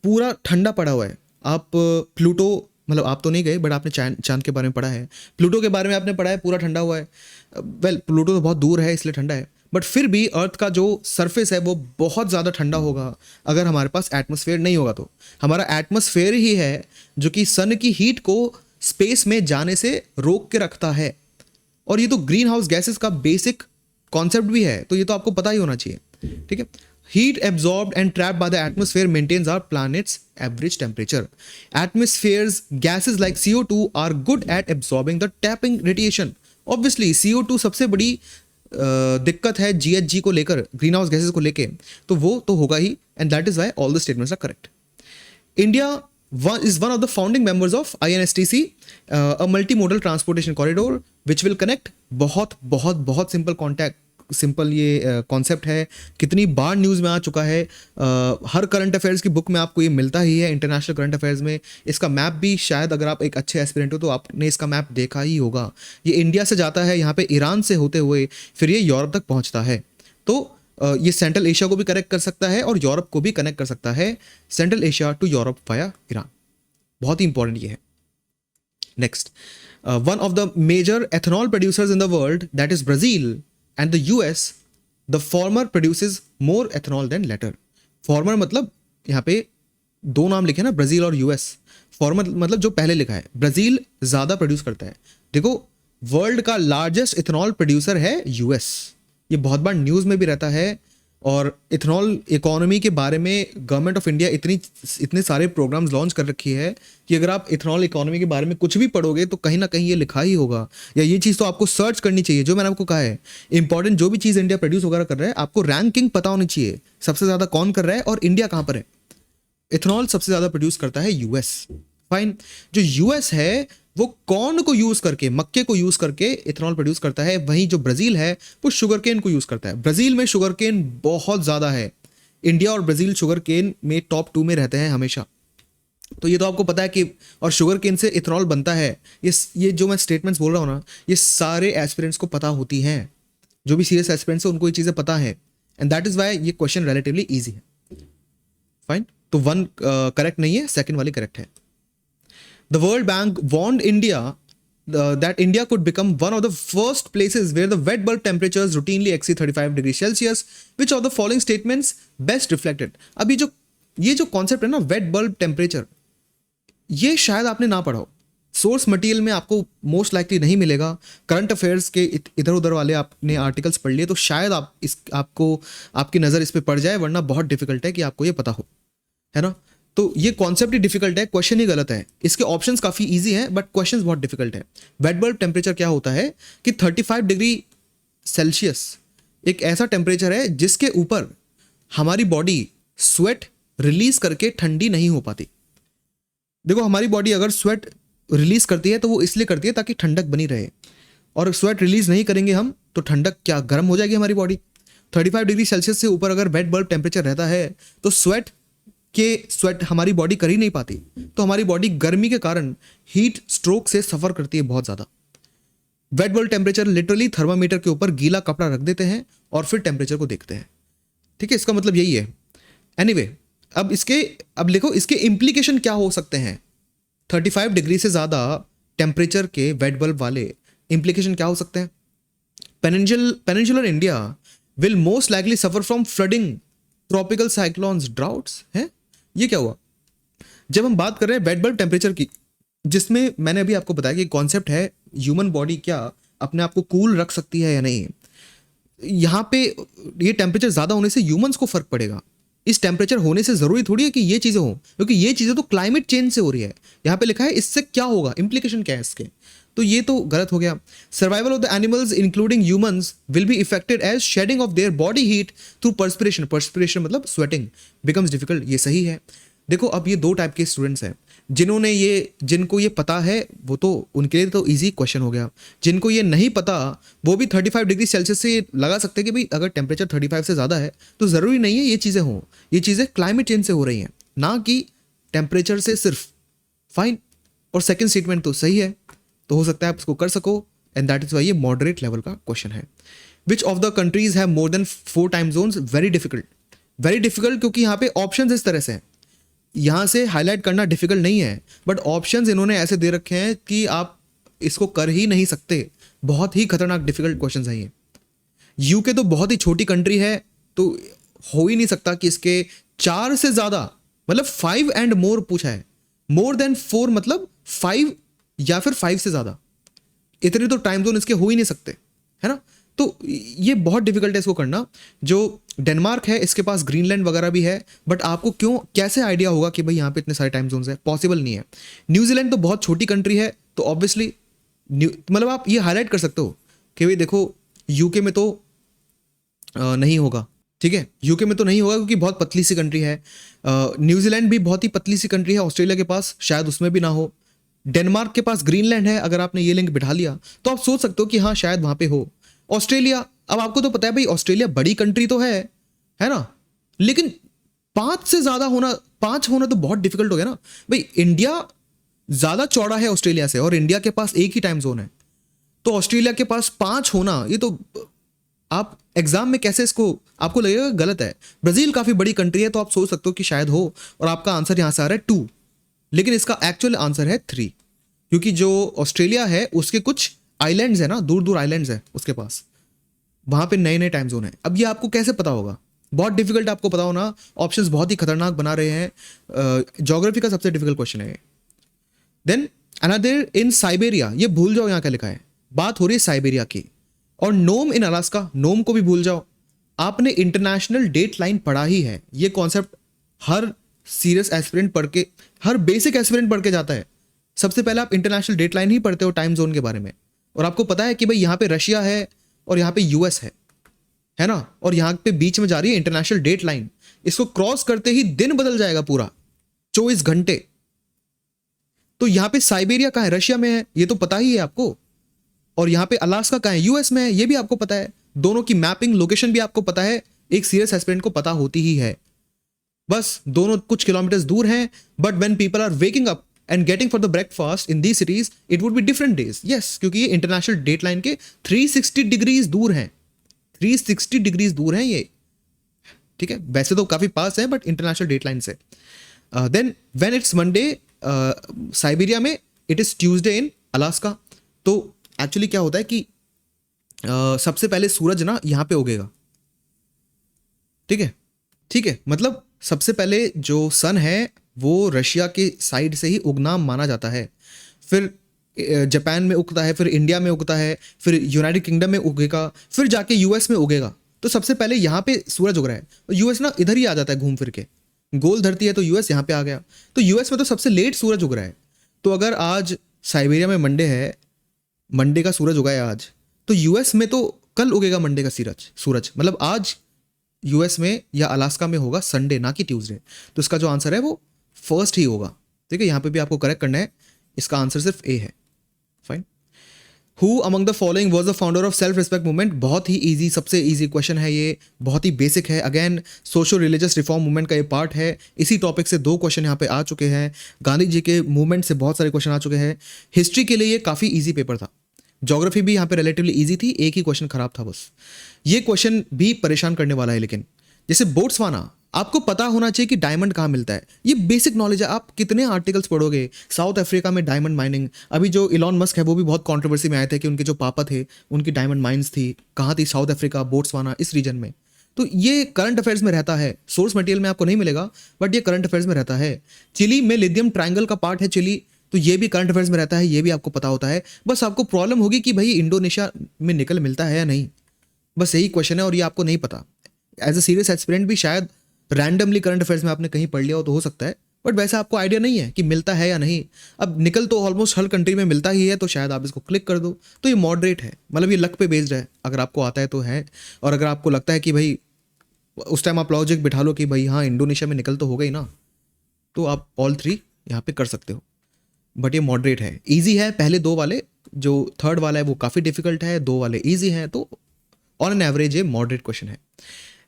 पूरा ठंडा पड़ा हुआ है। आप प्लूटो, मतलब आप तो नहीं गए बट आपने चांद के बारे में पढ़ा है, प्लूटो के बारे में आपने पढ़ा है, पूरा ठंडा हुआ है। वेल प्लूटो तो बहुत दूर है इसलिए ठंडा है, बट फिर भी अर्थ का जो सरफेस है वो बहुत ज़्यादा ठंडा होगा अगर हमारे पास एटमॉस्फेयर नहीं होगा। तो हमारा एटमॉस्फेयर ही है जो कि सन की हीट को स्पेस में जाने से रोक के रखता है, और ये तो ग्रीन हाउस गैसेस का बेसिक कॉन्सेप्ट भी है, तो ये तो आपको पता ही होना चाहिए, ठीक है। Heat absorbed and trapped by the atmosphere maintains our planet's average temperature. Atmosphere's gases like CO2 are good at absorbing the tapping radiation. Obviously, CO2 सबसे बड़ी दिक्कत है GHG को लेकर, ग्रीन हाउस गैसेस को लेके, तो वो तो होगा ही, and that is why all the statements are correct. India is one of the founding members of INSTC, a multimodal transportation corridor which will connect बहुत बहुत बहुत सिंपल ये कॉन्सेप्ट है, कितनी बार न्यूज़ में आ चुका है। हर करंट अफेयर्स की बुक में आपको ये मिलता ही है, इंटरनेशनल करंट अफेयर्स में। इसका मैप भी शायद अगर आप एक अच्छे एस्पिरेंट हो तो आपने इसका मैप देखा ही होगा। ये इंडिया से जाता है यहाँ पे ईरान से होते हुए फिर ये यूरोप तक पहुँचता है। तो ये सेंट्रल एशिया को भी कनेक्ट कर सकता है और यूरोप को भी कनेक्ट कर सकता है, central Asia to Europe via Iran. बहुत ही इंपॉर्टेंट ये है। Next, one of the major ethanol producers in the world that is Brazil and the US, the former produces more ethanol than latter. Former मतलब यहाँ पे दो नाम लिखे ना, ब्राज़ील और US। फॉर्मर मतलब जो पहले लिखा है, ब्राज़ील ज़्यादा प्रोड्यूस करता है। देखो वर्ल्ड का लार्जेस्ट इथेनॉल प्रोड्यूसर है US, ये बहुत बार न्यूज़ में भी रहता है। और इथेनॉल इकोनॉमी के बारे में गवर्नमेंट ऑफ इंडिया इतने सारे प्रोग्राम्स लॉन्च कर रखी है कि अगर आप इथेनॉल इकोनॉमी के बारे में कुछ भी पढ़ोगे तो कहीं ना कहीं ये लिखा ही होगा, या ये चीज़ तो आपको सर्च करनी चाहिए। जो मैंने आपको कहा है, इंपॉर्टेंट जो भी चीज़ इंडिया प्रोड्यूस वगैरह कर रहा है, आपको रैंकिंग पता होनी चाहिए, सबसे ज़्यादा कौन कर रहा है और इंडिया कहाँ पर है। इथेनॉल सबसे ज़्यादा प्रोड्यूस करता है US। फाइन, जो US है वो कॉर्न को यूज करके, मक्के को यूज करके इथेनॉल प्रोड्यूस करता है, वहीं जो ब्राज़ील है वो शुगर केन को यूज करता है। ब्राज़ील में शुगर केन बहुत ज़्यादा है, इंडिया और ब्राज़ील शुगर केन में टॉप 2 में रहते हैं हमेशा। तो ये तो आपको पता है कि, और शुगर केन से इथेनॉल बनता है। ये जो मैं स्टेटमेंट्स बोल रहा हूँ ना, ये सारे एस्पिरेंट्स को पता होती हैं, जो भी सीरियस एस्पिरेंट्स है उनको ये चीज़ें पता है, एंड दैट इज वाई ये क्वेश्चन रिलेटिवली ईजी है। फाइन, तो 1 करेक्ट नहीं है, सेकेंड वाली करेक्ट है। The World Bank warned India that India could become one of the first places where the wet bulb temperatures routinely exceed 35 degrees Celsius. Which of the following statements best reflected? अब ये जो concept है ना wet bulb temperature, ये शायद आपने ना पढ़ा हो, सोर्स मटेरियल में आपको मोस्ट लाइकली नहीं मिलेगा, करंट अफेयर्स के इधर उधर वाले आपने आर्टिकल्स पढ़ लिए तो शायद आपकी नज़र इस पर पड़ जाए, वरना बहुत डिफिकल्ट है कि आपको ये पता हो, है ना। तो ये कॉन्सेप्ट ही डिफिकल्ट है, क्वेश्चन ही गलत है। इसके ऑप्शंस काफ़ी इजी हैं बट क्वेश्चंस बहुत डिफिकल्ट है। वेट बल्ब टेम्परेचर क्या होता है कि 35 डिग्री सेल्सियस एक ऐसा टेम्परेचर है जिसके ऊपर हमारी बॉडी स्वेट रिलीज करके ठंडी नहीं हो पाती। देखो हमारी बॉडी अगर स्वेट रिलीज करती है तो वो इसलिए करती है ताकि ठंडक बनी रहे, और स्वेट रिलीज नहीं करेंगे हम तो ठंडक क्या गर्म हो जाएगी हमारी बॉडी। 35 डिग्री सेल्सियस से ऊपर अगर वेट बल्ब टेम्परेचर रहता है तो स्वेट हमारी बॉडी कर ही नहीं पाती, तो हमारी बॉडी गर्मी के कारण हीट स्ट्रोक से सफ़र करती है बहुत ज़्यादा। Wet bulb temperature literally thermometer के ऊपर गीला कपड़ा रख देते हैं और फिर टेम्परेचर को देखते हैं, ठीक है, इसका मतलब यही है। एनीवे, अब देखो इसके इम्प्लीकेशन क्या हो सकते हैं। 35 डिग्री से ज़्यादा टेम्परेचर के वेट बल्ब वाले इम्प्लीकेशन क्या हो सकते हैं। Peninsular India will most likely suffer from flooding, tropical cyclones, droughts हैं। ये क्या हुआ, जब हम बात कर रहे हैं वेट बल्ब टेम्परेचर की, जिसमें मैंने अभी आपको बताया कि कॉन्सेप्ट है ह्यूमन बॉडी क्या अपने आप को कूल रख सकती है या नहीं। यहाँ पे ये टेम्परेचर ज़्यादा होने से ह्यूमंस को फर्क पड़ेगा, इस टेम्परेचर होने से ज़रूरी थोड़ी है कि ये चीज़ें हों, क्योंकि ये चीज़ें तो क्लाइमेट चेंज से हो रही है। यहाँ पे लिखा है इससे क्या होगा, इम्प्लीकेशन क्या है इसके, तो ये तो गलत हो गया। Survival of the animals including humans will be affected as shedding of their body heat through perspiration मतलब स्वेटिंग बिकम्स डिफिकल्ट, ये सही है। देखो अब ये दो टाइप के स्टूडेंट्स हैं, जिनको ये पता है वो तो उनके लिए तो इजी क्वेश्चन हो गया, जिनको ये नहीं पता वो भी 35 डिग्री सेल्सियस से लगा सकते हैं कि भाई अगर टेम्परेचर 35 से ज़्यादा है तो ज़रूरी नहीं है ये चीज़ें हों, ये चीज़ें क्लाइमेट चेंज से हो रही हैं ना कि टेम्परेचर से सिर्फ। फाइन, और सेकेंड स्टेटमेंट तो सही है, तो हो सकता है आप इसको कर सको, एंड दैट इज़ वाई ये मॉडरेट लेवल का क्वेश्चन है। विच of the countries have more than 4 time zones, very difficult क्योंकि यहाँ पे ऑप्शन इस तरह से हैं, यहाँ से हाईलाइट करना डिफिकल्ट नहीं है बट ऑप्शंस इन्होंने ऐसे दे रखे हैं कि आप इसको कर ही नहीं सकते, बहुत ही खतरनाक डिफिकल्ट क्वेश्चंस हैं ये। यूके तो बहुत ही छोटी कंट्री है तो हो ही नहीं सकता कि इसके 4 से ज़्यादा मतलब 5 एंड मोर पूछा है, मोर देन 4 मतलब 5 या फिर 5 से ज़्यादा, इतने तो टाइम जोन इसके हो ही नहीं सकते, है ना। तो ये बहुत डिफिकल्ट है इसको करना। जो डेनमार्क है इसके पास ग्रीनलैंड वगैरह भी है, बट आपको कैसे आइडिया होगा कि भाई यहाँ पे इतने सारे टाइम जोन्स हैं, पॉसिबल नहीं है। न्यूजीलैंड तो बहुत छोटी कंट्री है तो ऑब्वियसली मतलब आप ये हाईलाइट कर सकते हो कि भाई देखो यूके में तो नहीं होगा, ठीक है, यूके में तो नहीं होगा क्योंकि बहुत पतली सी कंट्री है। न्यूजीलैंड भी बहुत ही पतली सी कंट्री है, ऑस्ट्रेलिया के पास शायद उसमें भी ना हो। डेनमार्क के पास ग्रीनलैंड है, अगर आपने ये लिंक बिठा लिया तो आप सोच सकते हो कि हाँ शायद वहाँ पे हो। ऑस्ट्रेलिया, अब आपको तो पता है भाई ऑस्ट्रेलिया बड़ी कंट्री तो है ना, लेकिन 5 होना तो बहुत डिफिकल्ट हो गया ना भाई। इंडिया ज़्यादा चौड़ा है ऑस्ट्रेलिया से और इंडिया के पास एक ही टाइम जोन है, तो ऑस्ट्रेलिया के पास 5 होना ये तो आप एग्जाम में कैसे इसको आपको लगेगा गलत है। ब्राज़ील काफ़ी बड़ी कंट्री है तो आप सोच सकते हो कि शायद हो, और आपका आंसर यहाँ से आ रहा है 2, लेकिन इसका एक्चुअल आंसर है 3, क्योंकि जो ऑस्ट्रेलिया है उसके कुछ आइलैंड्स है ना, दूर दूर आइलैंड्स है उसके पास, वहाँ पे नए नए टाइम जोन है। अब ये आपको कैसे पता होगा, बहुत डिफिकल्ट आपको पता होना, ऑप्शंस बहुत ही खतरनाक बना रहे हैं। ज्योग्राफी का सबसे डिफिकल्ट क्वेश्चन है। देन अनदर इन साइबेरिया, ये भूल जाओ यहाँ क्या लिखा है, बात हो रही है साइबेरिया की। और नोम इन अलास्का, नोम को भी भूल जाओ, आपने इंटरनेशनल डेट लाइन पढ़ा ही है, ये कॉन्सेप्ट हर सीरियस एस्पिरेंट पढ़ के, हर बेसिक एस्पिरेंट पढ़ के जाता है। सबसे पहले आप इंटरनेशनल डेट लाइन ही पढ़ते हो टाइम जोन के बारे में, और आपको पता है कि भाई यहाँ पे रशिया है और यहाँ पे यूएस है ना, और यहाँ पे बीच में जा रही है इंटरनेशनल डेट लाइन, इसको क्रॉस करते ही दिन बदल जाएगा पूरा 24 घंटे। तो यहाँ पे साइबेरिया कहाँ है, रशिया में है, ये तो पता ही है आपको, और यहाँ पे अलास्का कहाँ है, यूएस में है, ये भी आपको पता है। दोनों की मैपिंग लोकेशन भी आपको पता है, एक सीरियस एस्पिरेंट को पता होती ही है। बस दोनों कुछ किलोमीटर्स दूर हैं, but when people are waking up and getting for the breakfast in these cities it would be different days. Yes, क्योंकि ये इंटरनेशनल डेट लाइन के 360 डिग्रीज दूर हैं, 360 डिग्रीज दूर हैं ये, ठीक है, वैसे तो काफी पास है बट इंटरनेशनल डेट लाइन से। Then when it's Monday Siberia में, it is Tuesday in Alaska. तो एक्चुअली क्या होता है कि सबसे पहले सूरज ना यहाँ पे उगेगा, ठीक है, ठीक है, मतलब सबसे पहले जो सन है वो रशिया के साइड से ही उगना माना जाता है, फिर जापान में उगता है, फिर इंडिया में उगता है, फिर यूनाइटेड किंगडम में उगेगा, फिर जाके यूएस में उगेगा। तो सबसे पहले यहाँ पे सूरज उग रहा है, यूएस ना इधर ही आ जाता है घूम फिर के, गोल धरती है तो यूएस यहाँ पे आ गया, तो यूएस में तो सबसे लेट सूरज उग रहा है। तो अगर आज साइबेरिया में मंडे है, मंडे का सूरज उगा है आज, तो यूएस में तो कल उगेगा मंडे का सूरज, मतलब आज यूएस में या अलास्का में होगा संडे, ना कि ट्यूसडे। तो इसका जो आंसर है वो फर्स्ट ही होगा, ठीक है, यहाँ पे भी आपको करेक्ट करना है, इसका आंसर सिर्फ ए है। Fine. Who among the following was the founder of self respect movement? बहुत ही ईजी, सबसे ईजी क्वेश्चन है ये, बहुत ही बेसिक है। Again socio religious reform movement का ये पार्ट है, इसी टॉपिक से 2 क्वेश्चन यहाँ पे आ चुके हैं, गांधी जी के मूवमेंट से बहुत सारे क्वेश्चन आ चुके हैं। हिस्ट्री के लिए ये काफ़ी ईजी पेपर था, ज्योग्राफी भी यहाँ पे रिलेटिवली ईजी थी, एक ही क्वेश्चन खराब था बस। ये क्वेश्चन भी परेशान करने वाला है, लेकिन जैसे बोट्सवाना, आपको पता होना चाहिए कि डायमंड कहाँ मिलता है, ये बेसिक नॉलेज है। आप कितने आर्टिकल्स पढ़ोगे, साउथ अफ्रीका में डायमंड माइनिंग, अभी जो इलॉन मस्क है वो भी बहुत कंट्रोवर्सी में आए थे कि उनके जो पापा थे उनकी डायमंड माइंस थी, कहाँ थी, साउथ अफ्रीका, बोट्सवाना, इस रीजन में। तो ये करंट अफेयर्स में रहता है, सोर्स मटेरियल में आपको नहीं मिलेगा, बट ये करंट अफेयर्स में रहता है। चिली में लिथियम ट्रायंगल का पार्ट है चिली, तो ये भी करंट अफेयर्स में रहता है, ये भी आपको पता होता है। बस आपको प्रॉब्लम होगी कि भाई इंडोनेशिया में निकल मिलता है या नहीं, बस यही क्वेश्चन है, और ये आपको नहीं पता। एज अ सीरियस एस्पिरेंट भी शायद रैंडमली करंट अफेयर्स में आपने कहीं पढ़ लिया हो तो हो सकता है, बट वैसे आपको आइडिया नहीं है कि मिलता है या नहीं। अब निकल तो ऑलमोस्ट हर कंट्री में मिलता ही है, तो शायद आप इसको क्लिक कर दो। तो ये मॉडरेट है, मतलब ये लक पे बेस्ड है, अगर आपको आता है तो है, और अगर आपको लगता है कि भाई उस टाइम आप लॉजिक बिठा लो कि भाई हाँ इंडोनेशिया में निकल तो हो गई ना, तो आप ऑल 3 यहाँ पे कर सकते हो। बट ये मॉडरेट है, ईजी है, पहले 2 वाले, जो थर्ड वाला है वो काफ़ी डिफिकल्ट है, 2 वाले ईजी हैं, तो ऑन एन एवरेज ये मॉडरेट क्वेश्चन है।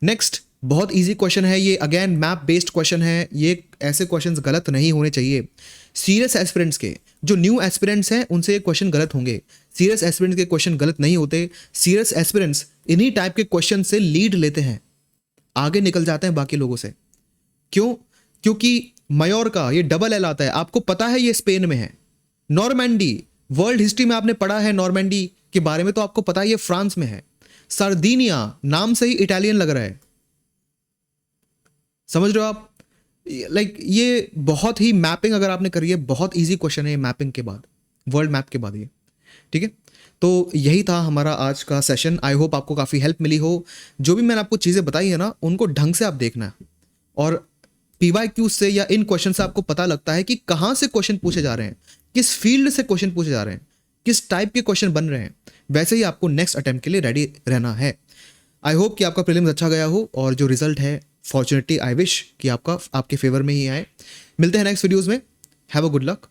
नेक्स्ट बहुत इजी क्वेश्चन है ये, अगेन मैप बेस्ड क्वेश्चन है ये, ऐसे क्वेश्चंस गलत नहीं होने चाहिए। सीरियस एस्पिरेंट्स के, जो न्यू एस्पिरेंट्स हैं उनसे ये क्वेश्चन गलत होंगे, सीरियस एस्पिरेंट्स के क्वेश्चन गलत नहीं होते। सीरियस एस्पिरेंट्स इन्हीं टाइप के क्वेश्चन से लीड लेते हैं, आगे निकल जाते हैं बाकी लोगों से। क्यों? क्योंकि मयोर्का ये डबल एल आता है, आपको पता है ये स्पेन में है। नॉर्मैंडी, वर्ल्ड हिस्ट्री में आपने पढ़ा है नॉर्मैंडी के बारे में, तो आपको पता है ये फ्रांस में है। सर्दिनिया, नाम से ही इटालियन लग रहा है, समझ रहे हो आप? लाइक ये बहुत ही मैपिंग अगर आपने करी है, बहुत इजी क्वेश्चन है मैपिंग के बाद, वर्ल्ड मैप के बाद ये, ठीक है। तो यही था हमारा आज का सेशन, आई होप आपको काफ़ी हेल्प मिली हो। जो भी मैंने आपको चीज़ें बताई है ना, उनको ढंग से आप देखना है, और PYQ से या इन क्वेश्चन से आपको पता लगता है कि कहाँ से क्वेश्चन पूछे जा रहे हैं, किस फील्ड से क्वेश्चन पूछे जा रहे हैं, किस टाइप के क्वेश्चन बन रहे हैं, वैसे ही आपको नेक्स्ट अटेम्प्ट के लिए रेडी रहना है। आई होप कि आपका प्रीलिम्स अच्छा गया हो, और जो रिजल्ट है फॉर्चुनेटली आई विश कि आपके फेवर में ही आए। मिलते हैं नेक्स्ट वीडियोज़ में, हैव अ गुड लक।